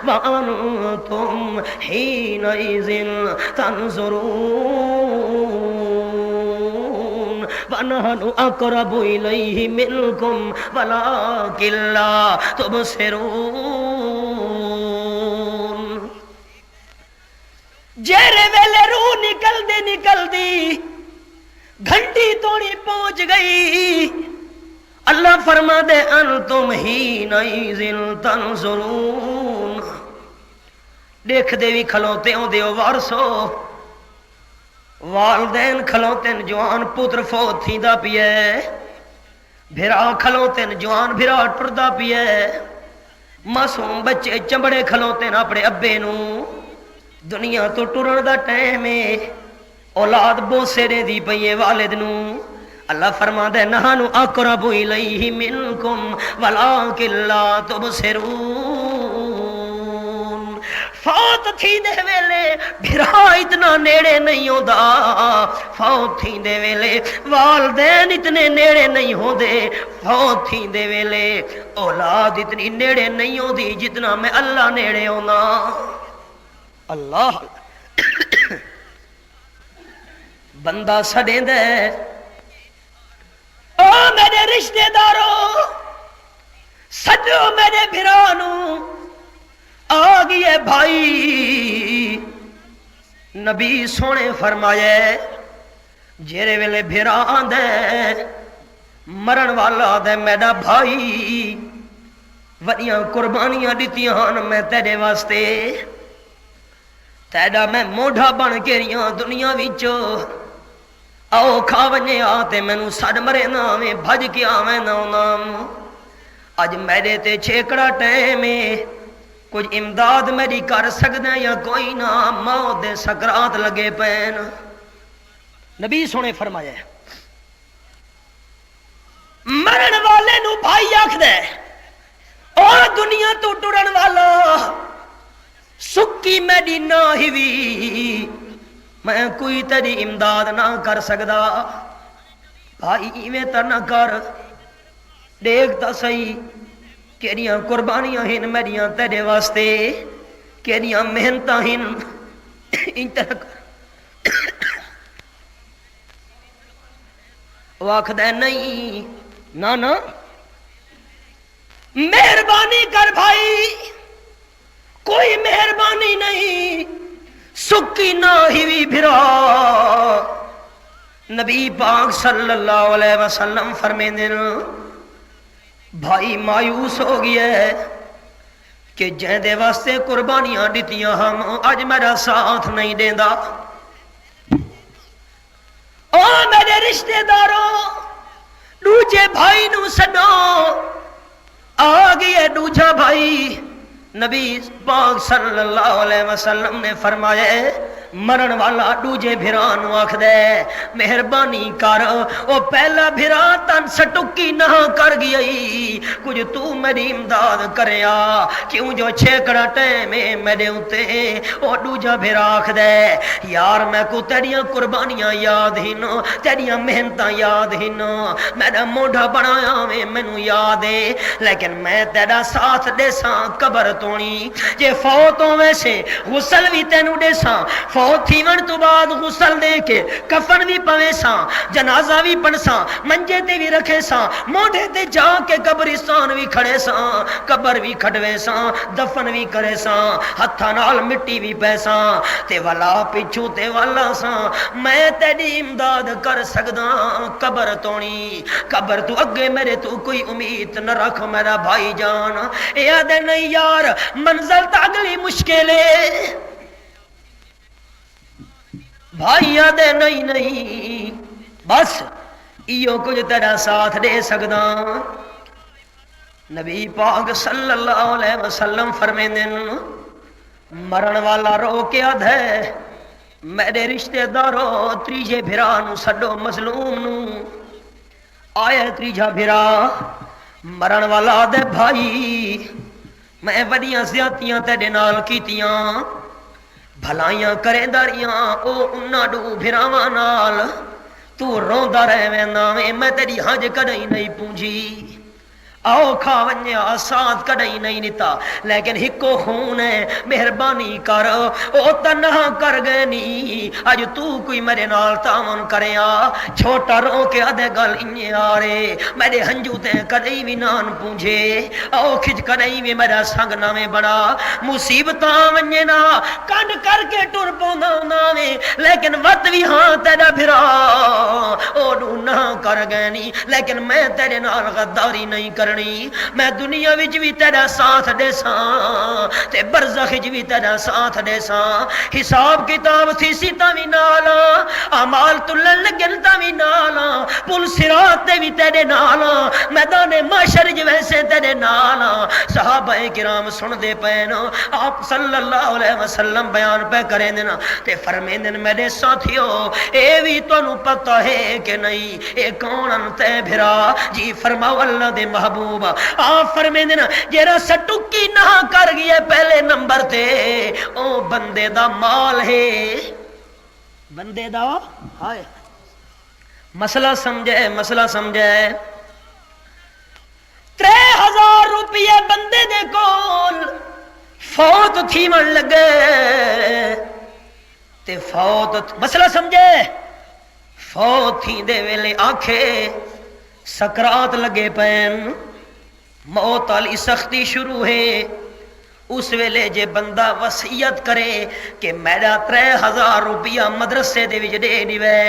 وانتم حينئذ تنظرون ونحن اقرب الیہ منکم ولکن لا تبصرون جیرے ویلے روح نکل دی گھنٹی توڑی پہنچ گئی اللہ فرما دے انتم حینئذ تنظرون دیکھ دے بھی کھلوتے ہوں دیو وارسو والدین کھلوتے جوان پتر فوت تھی دا پیے بھرا کھلوتے جوان بھرا ٹر دا پیے معصوم بچے چمڑے کھلوتے اپنے ابے نو دنیا تو ٹرن دا ٹائم ہے، اولاد بوسے دے دی پئی والد نو۔ اللہ فرماتا ہے نحن اقرب الیہ منکم ولکن لا تبصرون۔ فوت تھی دے ویلے بھرا اتنا نیڑے نہیں ہوندا، فوت تھی دے ویلے والدین اتنے نیڑے نہیں ہوندے، فوت تھی دے ویلے اولاد اتنی نیڑے نہیں ہوندی جتنا میں اللہ نیڑے ہونا۔ اللہ بندہ سڑیندا ہے، او میرے رشتے داروں سجو میرے بھرانو آ گئے بھائی۔ نبی سونے فرمایا جیرے ویلے بھرا آندے مرن والا دے میرا بھائی وڈیاں قربانیاں دتیاں ہن میں تیرے واسطے، تیرا میں موڈھا بن کے ریاں دنیا وچ، آؤ کھا ونجے آتے مینوں سڑ مرے ناویں بھج کے آویں نام۔ اج میرے تے چھیکڑا ٹائم ہے، کچھ امداد میری کر سکدا یا کوئی نہ، موت دے سکرات لگے پین۔ نبی سونے فرمایا مرن والے نو بھائی آکھدا ہے او دنیا تو ٹرن والا، سکی میری نہ ہوئی میں کوئی تیری امداد نہ کر سکدا۔ بھائی ایویں تا نہ کر، دیکھ تا صحیح کیڑیاں قربانیاں ہن میریاں تیرے واسطے، کیڑیاں محنتاں ہن، وہ آکھدا نہیں نہ نہ مہربانی کر بھائی، کوئی مہربانی نہیں، سکی نہ ہوئی بھرا۔ نبی پاک صلی اللہ علیہ وسلم فرمیندے بھائی مایوس ہو گیا ہے کہ جن دے واسطے قربانیاں دتیاں ہم اج میرا ساتھ نہیں دیندا۔ او میرے رشتے داروں دوجے بھائی نو سدو، آ گیا دوجا بھائی۔ نبی پاک صلی اللہ علیہ وسلم نے فرمایا مرن والا دوجے بھران آکھدا ہے مہربانی کر، او پہلا بھرا تن سٹکی نہ کر گئی، کچھ تو میری امداد کریا، کیوں جو چھیکڑا ٹائم میرے اتے۔ او دوجا بھرا آکھدا ہے یار میں کو تیریاں قربانیاں یاد ہن، تیریاں محنتاں یاد ہن، میرا موڈھا بنایا میں مینوں یاد ہے، لیکن میں تیرا ساتھ دیساں قبر تونی، جے فوت ہوویں سے غسل بھی تینوں دیساں، فوت تھیون تو بعد غسل دے کے کفن بھی پویں ساں، جنازہ بھی پڑھ ساں، منجے تے بھی رکھے ساں، موڈے تے جا کے قبرستان بھی کھڑے ساں، قبر بھی کھڑوے ساں، دفن بھی کرے ساں، ہتھاں نال مٹی بھی پے ساں، تے والا پچھو تے والا ساں، میں تیری امداد کر سکدا قبر تونی، قبر تو اگے میرے تو کوئی امید نہ رکھ میرا بھائی جان۔ یاد نہیں یار منزل تا اگلی مشکل ہے، بھائی یاد نہیں بس ایو کچھ تیرا ساتھ دے سکدا۔ نبی پاک صلی اللہ علیہ وسلم فرمیندے مرن والا رو کے آدھے میرے رشتے داروں تریجے بھرا نو سڈو مظلوم نو۔ آئے تریجا بھرا مرن والا آدھے بھائی میں وڈیاں زیادتیاں تیرے نال کیتیاں، بھلائیاں کرے داریاں او انہاں دو بھراواں نال، تو روندا رہویں ناویں میں تیری حج کدی نہیں پونجی، آؤ کھا ونجیا ساتھ کدی نہیں نتا، لیکن ہکو خون ہے مہربانی کر، او تنہا کر گئے نی، اج تو کوئی میرے نال تعاون کریا، چھوٹا رو کے ادھے گل انجے آرے میرے ہنجو تے کدی بھی نان پونجے، آؤ کھچ کدی بھی میرا سنگ ناویں بڑا، مصیبتاں ونجے نا کنڈ کر کے ٹر پوندا ناویں، لیکن وت بھی ہاں تیرا بھرا او نو نہ کر گئے نی، لیکن میں تیرے نال غداری نہیں کرنی، میں دنیا وچ بھی تیرا ساتھ دے ساں تے برزخ وچ بھی تیرا ساتھ دے ساں، حساب کتاب تھی سی تاوی نالا، اعمال تلن لگن تاوی نالا، پل صراط تے بھی تیرے نالا، میدان محشر وچ ویسے سے تیرے نال صحابہ کرام سن دے پین آپ صلی اللہ علیہ وسلم بیان پہ کریں دینا تے فرمین دن میرے ساتھیو اے بھی تو انہوں پتہ ہے کہ نہیں اے کون انتے بھرا جی فرماؤ اللہ دے محبوب آپ فرمین دینا جیرا سٹکی نہ کر گئے پہلے نمبر تے او بندے دا مال ہے بندے دا ہائے مسئلہ سمجھے 3000 روپیے بندے دے کول فوت تھی من لگے تے فوت مسئلہ سمجھے فوت تھی دے ویلے آنکھے سکرات لگے پین موت علی سختی شروع ہے اس ویلے جے بندہ وصیت کرے کہ میرا 3000 روپیہ مدرسے دے وچ دے دیوے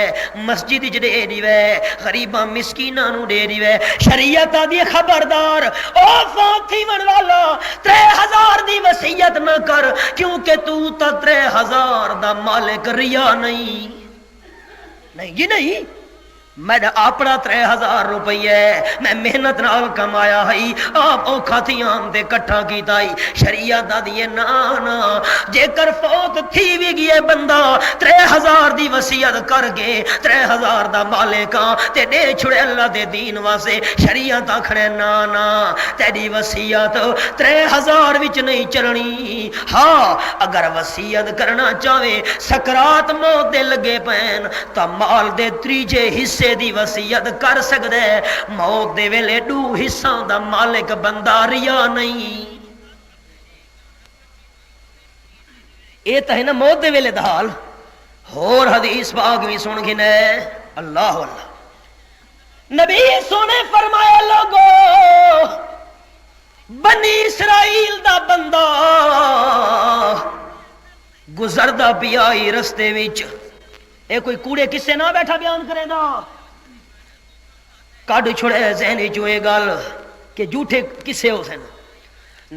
مسجد وچ دے دیوے غریباں مسکیناں نو دے دیوے شریعت دی خبردار او فوتی من والا 3000 دی وصیت نہ کر کیونکہ تو تا 3000 دا مالک ریا نہیں جی نہیں میرا اپنا 3000 روپیہ میں محنت نال کمایا ہی آپ اوکھا تھی آم دے کٹھا کی تائی شریعت دا دیئے نانا جے کر فوت تھی بھی گئے بندہ 3000 دی وصیت کر گے 3000 دا مالکا تے دے چھڑے اللہ دے دین واسے شریعت آکھنے نانا تیری وصیت 3000 وچ نہیں چلنی ہاں اگر وصیت کرنا چاہے سکرات موت دے لگے پین تا مال دے تریجے حصے دی وصیت کر سکدے موت دے ویلے 2 حصہ دا مالک بندہ ریا نہیں اے تا ہے نا موت دے ویلے دا حال اور حدیث پاک بھی سن گھنے اللہ نبی سونے فرمایا لوگو بنی اسرائیل دا بندہ گزردہ پیائی رستے وچ اے کوئی کوڑے کسے نہ بیٹھا بیان کرے دا کاڑ چھوڑے ذہنی چوئے گال کہ جھوٹے کسے ہو سن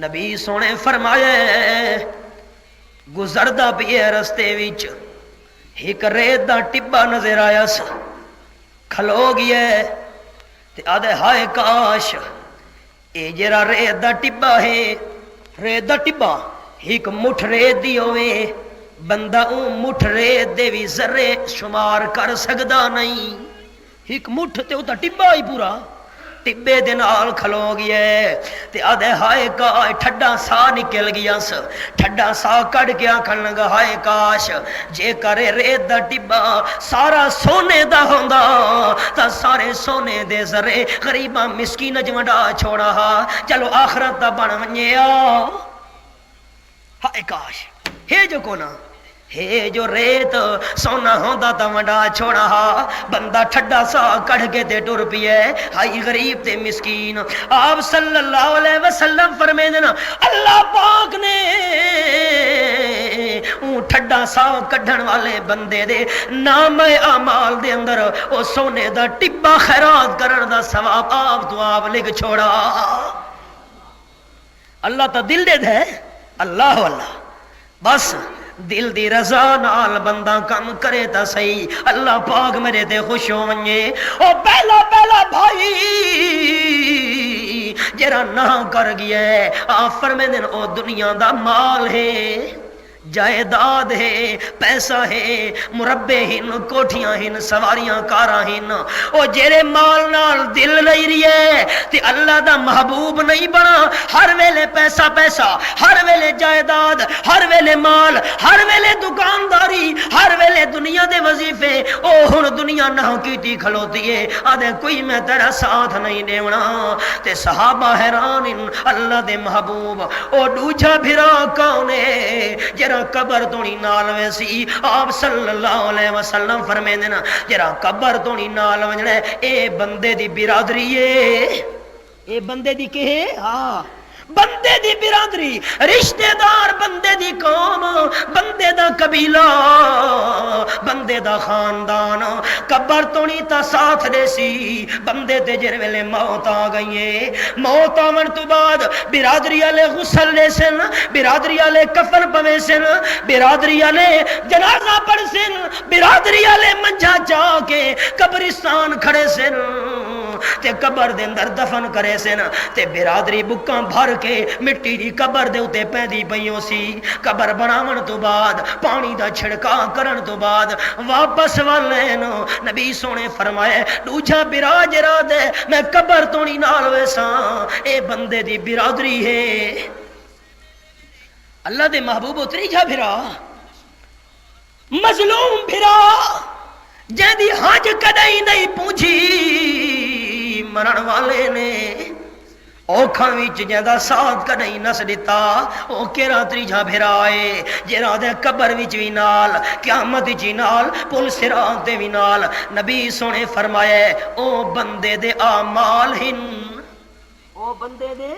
نبی سونے فرمائے گزردہ پیے رستے وچ ایک ریت دا ٹبا نظر آیا سا کھلو گیا تے آدھے ہائے کاش اے جرا ریت دا ٹبا ہے ریت دا ٹبا ایک مٹھ ریت دی ہوئے بندہ مٹھ ریت دے بھی ذرے شمار کر سکدا نہیں ایک مٹھ تے ہوتا ٹبا ہی پورا ٹبے دے نال کھلو گیا تے آدھے ہائے کاش ٹھڈا سا نکل گیا سا ٹھڈا سا کڑ کے آکھن لگا ہائے کاش جے کرے ریت دا ٹبا سارا سونے دا ہوندا تا سارے سونے دے ذرے غریباں مسکین جوڑا چھوڑا چلو آخرت دا بن ونجیا ہائے کاش ہے جو کونا ہے جو ریت سونا ہوندا تا وڈا چھوڑا بندہ ٹھڈا سا کڑھ کے تے ٹر پیے ہائی غریب تے مسکین آپ صلی اللہ علیہ وسلم فرمائے دینا اللہ پاک نے ٹھڈا سا کڈھن والے بندے دے نام اعمال دے اندر او سونے دا ٹبا خیرات کرن دا ثواب آپ تو آپ لکھ چھوڑا اللہ تا دل دے دے اللہ اللہ بس دل دی رضا نال بندہ کم کرے تا صحیح اللہ پاک میرے تے خوش ہو ونجے او پہلا بھائی جرا نہ کر گیا ہے آفر میں دن او دنیا دا مال ہے جائیداد ہے پیسہ ہے مربے ہن کوٹھیاں ہن سواریاں کاراں ہن او جیرے مال نال دل نہیں رہی ہے تے اللہ دا محبوب نہیں بنا ہر ویلے پیسہ ہر ویلے جائیداد ہر ویلے مال ہر ویلے دکانداری ہر ویلے دنیا دے وظیفے او ہن دنیا نہ کیتی کھلوتی ہے آدھے کوئی میں تیرا ساتھ نہیں دیونا تے صحابہ حیران اللہ دے محبوب او دوجا بھرا کونے جرا قبر تو نہیں نال ویسی آپ صلی اللہ علیہ وسلم فرمائے دینا جرا قبر تو نہیں نال وجنے اے بندے دی برادری ہے اے بندے دی کہ ہاں بندے دی برادری رشتہ دار بندے دی قوم بندے دا قبیلہ بندے دا خاندان قبر تو نہیں تا ساتھ دے سی بندے تے جر ویلے موت آ گئی ہے موت آون تو بعد برادری والے غسل لے سن برادری والے کفن پوے سن برادری والے جنازہ پڑھ سن برادری والے منجا چا کے قبرستان کھڑے سن تے قبر دے اندر دفن کرے سن تے برادری بکاں بھر کے مٹی دی قبر دے اتے پیندی پیوں سی قبر بناون تو بعد پانی دا چھڑکا کرن تو بعد واپس والے نو نبی سونے فرمائے دوجا براج را دے میں قبر تو نہیں نال ویساں اے بندے دی برادری ہے اللہ دے محبوب اتری جا بھرا مظلوم بھرا جیندی حج کدائی نہیں پوچھی مرن والے نے اوکھاں وچ جیندا ساتھ کدائی نس دیتا او کیرا تریجا بھرائے جیرا دے قبر وچ وی نال قیامت وچ نال پل صراط تے وی نال نبی سونے فرمایا او بندے دے اعمال ہن او بندے دے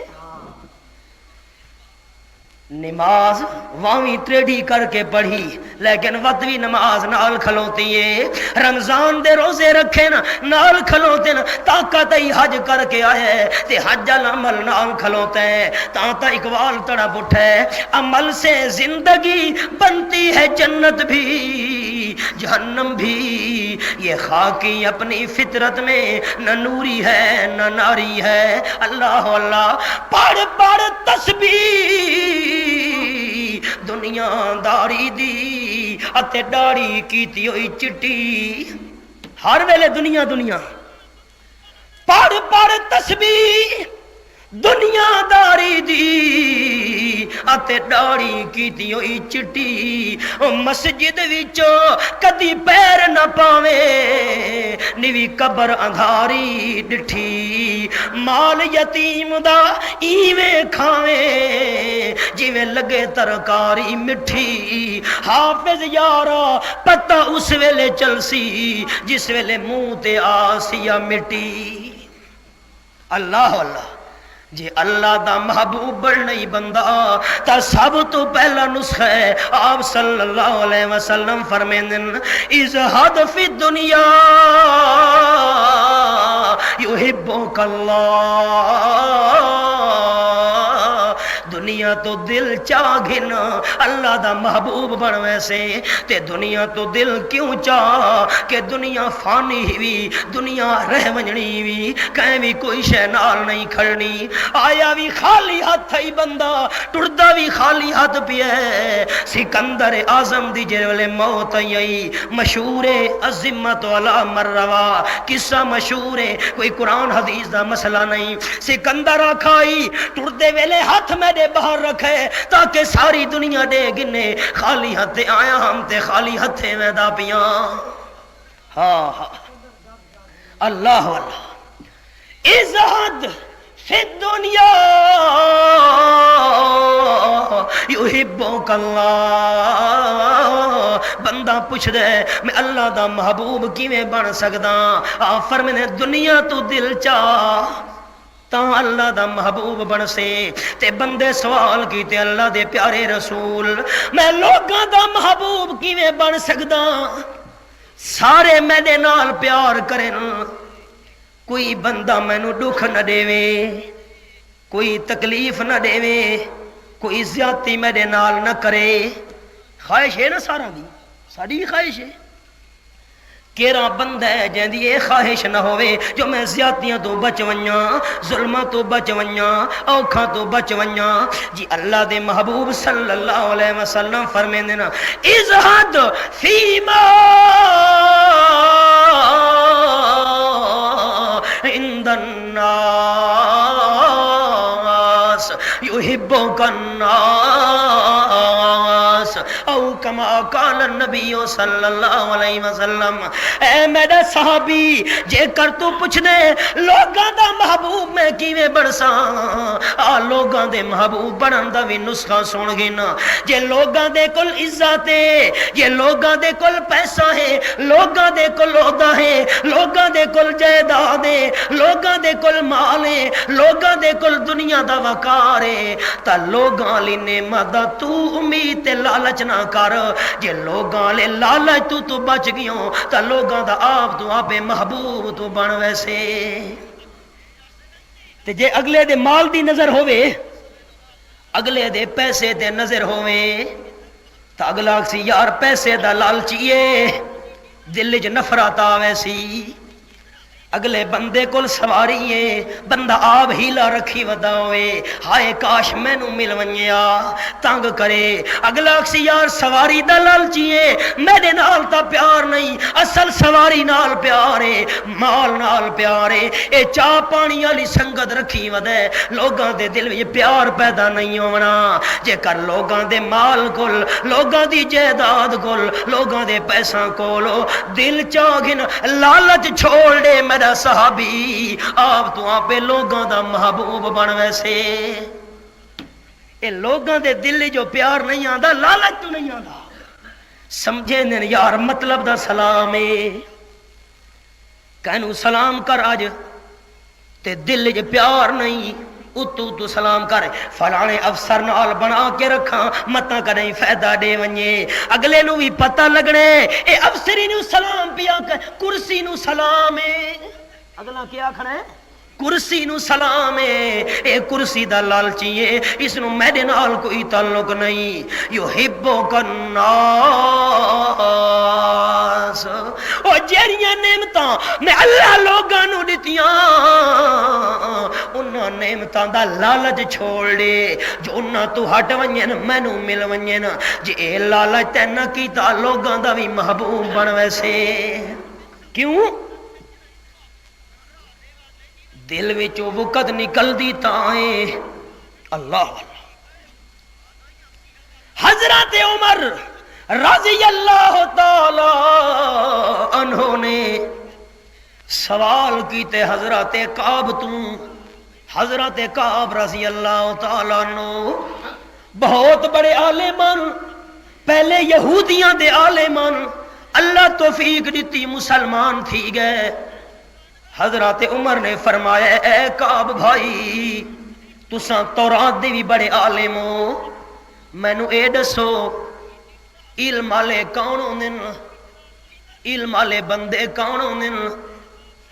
نماز واویں ٹریڈی کر کے پڑھی لیکن وقت بھی نماز نال کھلوتی ہے رمضان دے روزے رکھے نا نال کھلوتے نا طاقت ہی حج کر کے آئے تے حج العمل نال کھلوتے ہیں تا اقبال تڑپ اٹھے عمل سے زندگی بنتی ہے جنت بھی جہنم بھی یہ خاکی اپنی فطرت میں نہ نوری ہے نہ ناری ہے اللہ اللہ پڑھ پڑھ تسبیح دنیا داری دی اتے داڑی کیتی ہوئی چٹی ہر ویلے دنیا دنیا پڑھ پڑھ تسبیح دنیا داری دی اتے داڑی کیتی ہوئی چٹی مسجد وچوں کدی پیر نہ پاوے نیوی قبر اندھاری ڈٹھی مال یتیم دا ایویں کھاوے جویں لگے ترکاری مٹھی حافظ یارا پتہ اس ویلے چلسی جس ویلے منہ تے آسیا مٹی اللہ اللہ جی اللہ دا محبوب بڑھ نہیں بندہ تا سب تو پہلا نسخہ ہے آپ صلی اللہ علیہ وسلم فرمیندن ازہد فی الدنیا یحبک اللہ دنیا تو دل چاہ گھن اللہ دا محبوب بن ویسے تے دنیا تو دل کیوں چاہ کہ دنیا فانی ہوئی دنیا رہ ونجنی ہوئی کہیں بھی کوئی شے نال نہیں کھڑنی آیا بھی خالی ہاتھ ہی بندہ ٹردہ بھی خالی ہاتھ پیا ہے سکندر اعظم دی جلے موت آئی مشہور عظمت والا مروا قصہ مشہور ہے کوئی قرآن حدیث دا مسئلہ نہیں سکندر آکھائی ٹردے ویلے ہاتھ میں دے باہر رکھے تاکہ ساری دنیا دے گنے خالی ہاتھ آیا ہم تے خالی ہاتھ میں دا پیاں ہاں اللہ اللہ ازہد فی الدنیا یحبک اللہ بندہ پوچھ دے میں اللہ دا محبوب کیویں بن سکدا آفر میں نے دنیا تو دل چاہ تاں اللہ دا محبوب بن سے تے بندے سوال کیتے اللہ دے پیارے رسول میں لوگاں دا محبوب کیویں بن سکدا سارے میرے نال پیار کرن کوئی بندہ مینوں دکھ نہ دیوے کوئی تکلیف نہ دیوے کوئی زیادتی میرے نال نہ کرے خواہش ہے نا سارا دی ساری بھی خواہش ہے کیرا بندہ ہے جیندی یہ خواہش نہ ہوئے جو میں زیادتیاں تو بچ ونیاں ظلمہ تو بچ ونیاں اوکھاں تو بچ ونیاں جی اللہ دے محبوب صلی اللہ علیہ وسلم فرمین دینا ازہد فیما عند الناس یحبک الناس او کما قال النبی صلی اللہ علیہ وسلم اے میرے صحابی جے کر تو پوچھ دے لوگاں دا محبوب میں کیویں بڑساں آ لوگاں دے محبوب بنن دا وی نسخہ سن گینا جے لوگاں دے کول عزت ہے جے لوگاں دے کول پیسہ ہے لوگاں دے کول عہدہ ہے لوگاں دے کول جائیداد ہے لوگاں دے کول مال ہے لوگاں دے کول دنیا دا وقار ہے تا لوگاں لی نعمت دا تو امید تے لالچ نہ کر جے لوگاں لے لالچ تو بچ گیوں تا لوگاں دا آپ تو آپ محبوب تو بن ویسے تے جے اگلے دے مال دی نظر ہوئے اگلے دے پیسے دے نظر ہوئے تا اگلا سی یار پیسے دا لالچیے دل وچ نفرت آوے سی اگلے بندے کول سواری ہے، بندہ آپ ہیلا رکھی ودا ہوئے، ہائے کاش مینوں مل ونجیا، تنگ کرے، اگلا اکسی یار سواری دا لالچی ہے، میرے نال تا پیار نہیں، اصل سواری نال پیار ہے، مال نال پیار ہے، اے چاہ پانی والی سنگت رکھی ودا ہے، لوگاں دے دل وچ پیار پیدا نہیں ہونا، جے کر لوگاں دے مال کول، لوگاں دی جائیداد کول، لوگاں دے پیساں کول دل چاگن لالچ چھوڑ دے میرا صحابی، آپ تو آپ لوگاں دا محبوب بن ویسے، اے لوگاں دے دل جو پیار نہیں آندا، لالچ تو نہیں آندا، سمجھے نے یار مطلب دا سلام ہے، کہنو سلام کر آج تے دل جو پیار نہیں، اتو سلام کر، فلانے افسر نال بنا کے رکھا متا کریں فائدہ دے ونجے، اگلے نو بھی پتہ لگنے اے افسری نو سلام پیا کر، کرسی نو سلام ہے، اگلا کیا کھڑا ہے کرسی نو سلام ہے، اے کرسی دا لالچی ہے، اس نو میرے نال کوئی تعلق نہیں، یحبک الناس، او جیڑیاں نعمتاں میں اللہ لوگاں نو دتیاں انہاں نعمتاں دا لالچ چھوڑ دے، جو انہاں تو ہٹ ونجن مینوں مل ونجن، جے اے لالچ تے نہ کیتا لوگاں دا بھی محبوب بن ویسے، کیوں دل وچوں وقت نکل دی تائیں اللہ حضرت عمر رضی اللہ تعالی عنہ نے سوال کیتے حضرت کعب تو، حضرت کعب رضی اللہ تعالی عنہ بہت بڑے عالمان، پہلے یہودیاں دے عالمان، اللہ توفیق دیتی مسلمان تھی گئے، حضرت عمر نے فرمایا اے کعب بھائی تساں تورات دے بھی بڑے عالم ہو، مینوں اے دسو علم والے کون ہوندن، علم والے بندے کون ہوندن،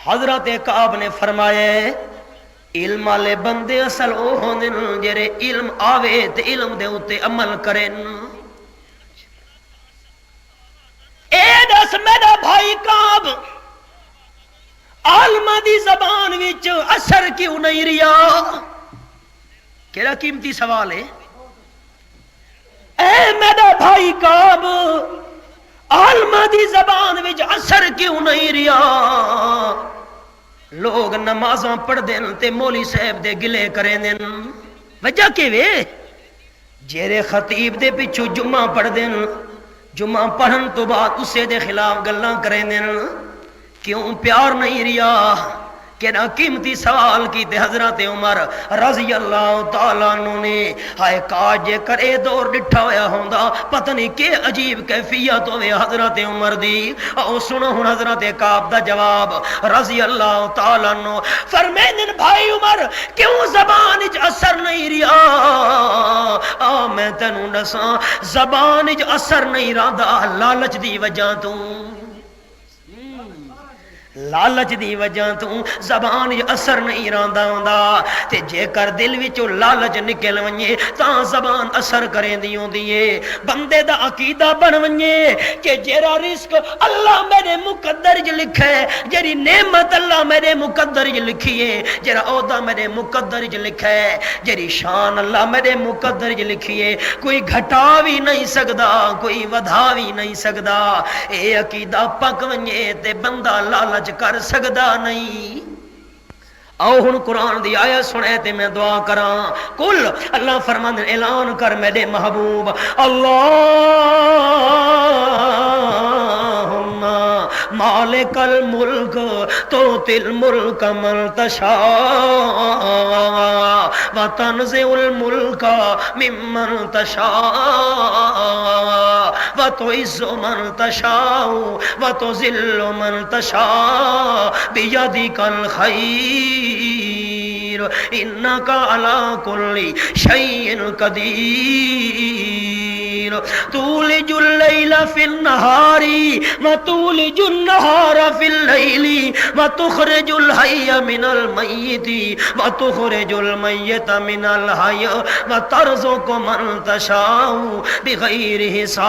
حضرت کعب نے فرمایا علم والے بندے اصل او ہوندن جڑے علم آوے تے علم دے اوتے عمل کرن، اے دس میرا بھائی کعب عالمہ دی زبان وچ اثر کیوں نہیں ریا، کیڑا قیمتی سوال ہے، اے میرا بھائی کعب عالمہ دی زبان وچ اثر کیوں نہیں ریا، لوگ نمازاں پڑھ دین تے مولی صاحب دے گلے کریں دین، وجہ کہ وے جیرے خطیب دے پچھو جمعہ پڑھ دین، جمعہ پڑھن تو بعد اسے دے خلاف گلاں کریں دین، کیوں پیار نہیں ریا، کہ نہ قیمتی سوال کی تے حضرت عمر رضی اللہ تعالیٰ عنہ نے، ہائے کاج جے کر اے دور ڈٹھا ہویا ہوندا پتہ نہیں کہ عجیب کیفیت ہوئے حضرت عمر دی، او سنو ہن حضرت کعب دا جواب رضی اللہ تعالیٰ عنہ، فرمیندن بھائی عمر کیوں زبان اچ اثر نہیں ریا، میں تینوں دساں زبان اچ اثر نہیں رہندا لالچ دی وجہ تو، لالچ دی وجہ تو زبان اثر نہیں رہندا ہوندا، تے جے کر دل وچوں لالچ نکل ونجے تاں زبان اثر کریں دی ہوندی ہے، بندے دا عقیدہ بن ونجے کہ جیڑا رزق اللہ میرے مقدر وچ لکھا ہے، جیڑی نعمت اللہ میرے مقدر وچ لکھی ہے، جیڑا عہدہ میرے مقدر وچ لکھا ہے، جیڑی شان اللہ میرے مقدر وچ لکھی ہے، کوئی گھٹا بھی نہیں سکدا کوئی ودھا بھی نہیں سکدا، اے عقیدہ پک ونجے تے بندہ لالچ کر سکدا نہیں، آؤ ہن قرآن دی آیت سنے تے میں دعا کراں، کل اللہ فرماندے اعلان کر میرے محبوب اللہم مالک الملک تؤتی الملک من تشاء وتنزع الملک ممن تشاء وتعز من تشاء وتذل من تشاء بیدک الخیر انک علی کل شیء قدیر، تولج اللیل فی النہار وتولج النہار فی اللیل وتخرج الحی من المیت وتخرج المیت من الحی وترزق من تشاء بغیر حساب۔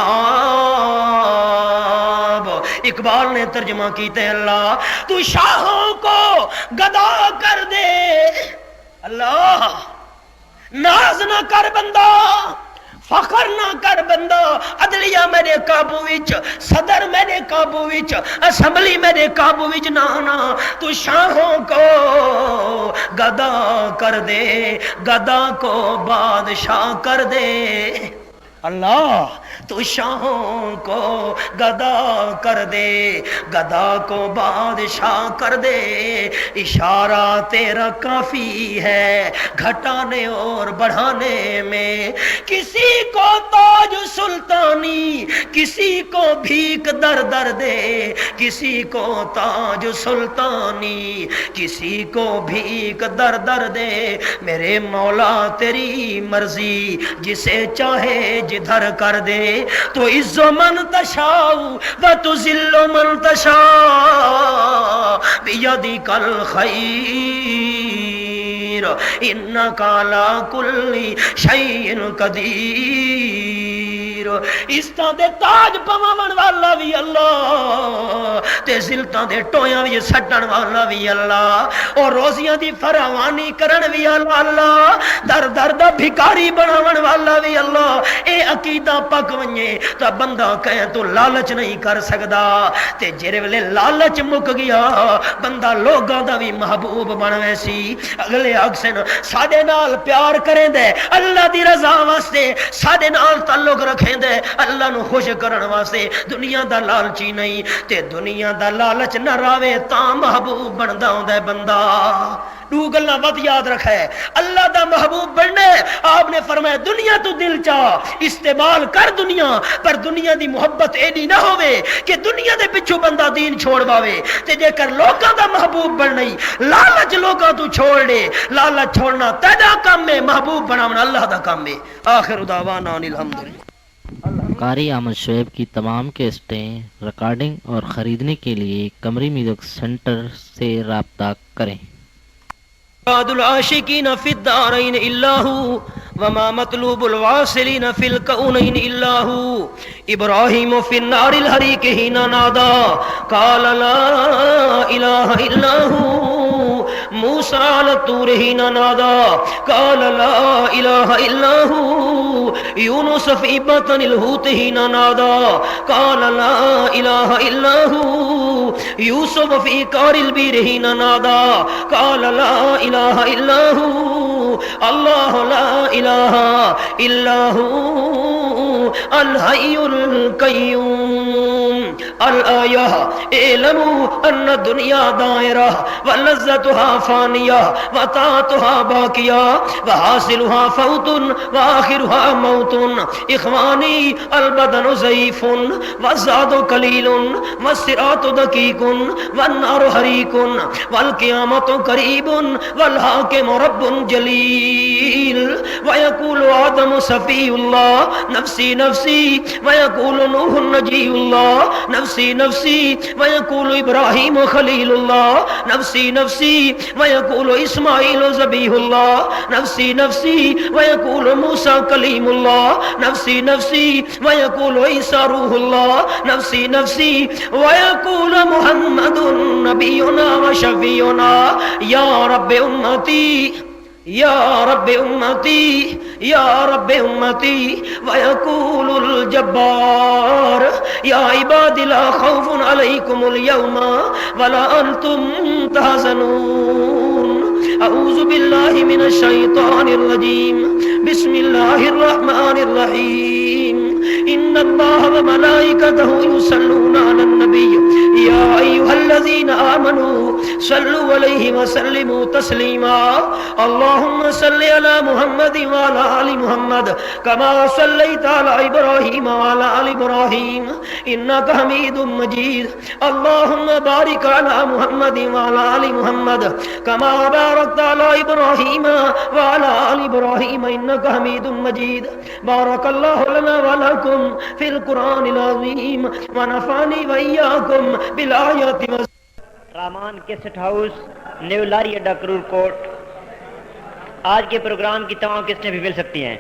اقبال نے ترجمہ کیتے ہیں اللہ تو شاہوں کو گدا کر دے، اللہ ناز نہ کر بندہ، فخر نہ کر بندہ، عدلیہ میرے قابو وچ، صدر میرے قابو وچ، اسمبلی میرے قابو وچ نہ آنا، تو شاہوں کو گدا کر دے، گدا کو بادشاہ کر دے۔ اللہ تو شاہوں کو گدا کر دے، گدا کو بادشاہ کر دے، اشارہ تیرا کافی ہے گھٹانے اور بڑھانے میں، کسی کو تاج سلطانی، کسی کو بھیک در در دے، کسی کو تاج سلطانی، کسی کو بھیک در در دے، میرے مولا تیری مرضی، جسے چاہے جدھر کر دے، تو عز من تشاء و تذل من تشاء بیدک الخیر انک علی کل شیء قدیر۔ اس طرح دے تاج پواون والا بھی اللہ، تے ذلتاں دے ٹویاں وچ سٹن والا بھی اللہ، اور روزیاں دی فراوانی کرن بھی اللہ، در در دا بھکاری بناون والا بھی اللہ۔ اے عقیدہ پک ونجے تو بندہ کہے تو لالچ نہیں کر سکدا، تے جڑے ویلے لالچ مک گیا بندہ لوگاں دا بھی محبوب بن ویسی۔ اگلے اکسن ساڈے نال پیار کریں دے اللہ دی رضا واسطے، ساڈے نال تعلق رکھیں دے اللہ نو خوش کرن واسطے، دنیا دا لالچی نہیں، تے دنیا دا لالچ نہ راوے تاں محبوب بندا ہوندا ہے بندہ۔ دو گلاں ود یاد رکھے، اللہ دا محبوب بننے آپ نے فرمایا دنیا تو دل چاہ استعمال کر دنیا، پر دنیا دی محبت ایڈی نہ ہوئے کہ دنیا دے پچھو بندہ دین چھوڑ باوے، تے جے کر لوگاں دا محبوب بن نہیں، لالچ لوگاں تو چھوڑ دے، لالچ چھوڑنا تیرا کام ہے، محبوب بناونا اللہ دا کام ہے۔ آخر دعوانا الحمدللہ۔ قاری احمد شعیب کی تمام کیسٹیں ریکارڈنگ اور خریدنے کے لیے قمری میوزک سینٹر سے رابطہ کریں۔ مراد العاشقین فی الدارین الا ہو وما مطلوب الواصلین فی الکونین الا ہو۔ ابراہیم فی النار الحریق حین نادا قال لا الہ الا ہو۔ موسیٰ علی الطور حین نادا قال لا الہ الا ہو۔ یونس فی بطن الحوت حین نادا قال لا الہ الا ہو۔ یوسف فی قعر البحر حین نادا قال لا الہ الا ہو۔ اللہ لا الہ الا ہو الحی القیوم۔ الآیہ اعلموا ان الدنیا دائرہ ولذتها فانیہ وطاعتها باقیہ وحاصلها فوت وآخرها موت۔ اخوانی البدن ضعیف والزاد قلیل والصراط دقیق والنار حریق والقیامت قریب والحاکم رب جلیل۔ ویقول آدم صفی اللہ نفسی نفسی ویقول نوح نجی اللہ نفسی نفسی ویقول ابراہیم خلیل اللہ نفسی نفسی ویقول اسماعیل ذبیح اللہ نفسی نفسی ویقول موسیٰ کلیم اللہ نفسی نفسی ویقول عیسیٰ روح اللہ نفسی نفسی ویقول محمد نبینا و شفیعنا یا رب امتی یا رب امتی یا رب امتی۔ ویقول الجبار یا عباد لا خوف علیکم اليوم ولا انتم تحزنون۔ اعوذ باللہ من الشیطان الرجیم، بسم اللہ الرحمن الرحیم۔ ان اللہ و ملائکتہ یصلون علی النبی یا ایھا الذین آمنوا صلوا علیہ وسلموا تسلیما اللہم صل علی محمد وعلی آل محمد کما صلیت علی ابراہیم وعلی آل ابراہیم انک حمید مجید اللہم بارک علی محمد وعلی آل محمد کما بارکت علی ابراہیم وعلی آل ابراہیم انک حمید مجید بارک اللہ لنا ولکم فی القرآن العظیم ونفعنی وإیاکم بالآیات رامان کیسٹ ہاؤس نیو لاری اڈا کرور کوٹ. آج کے پروگرام کی تمام قسطیں بھی مل سکتی ہیں.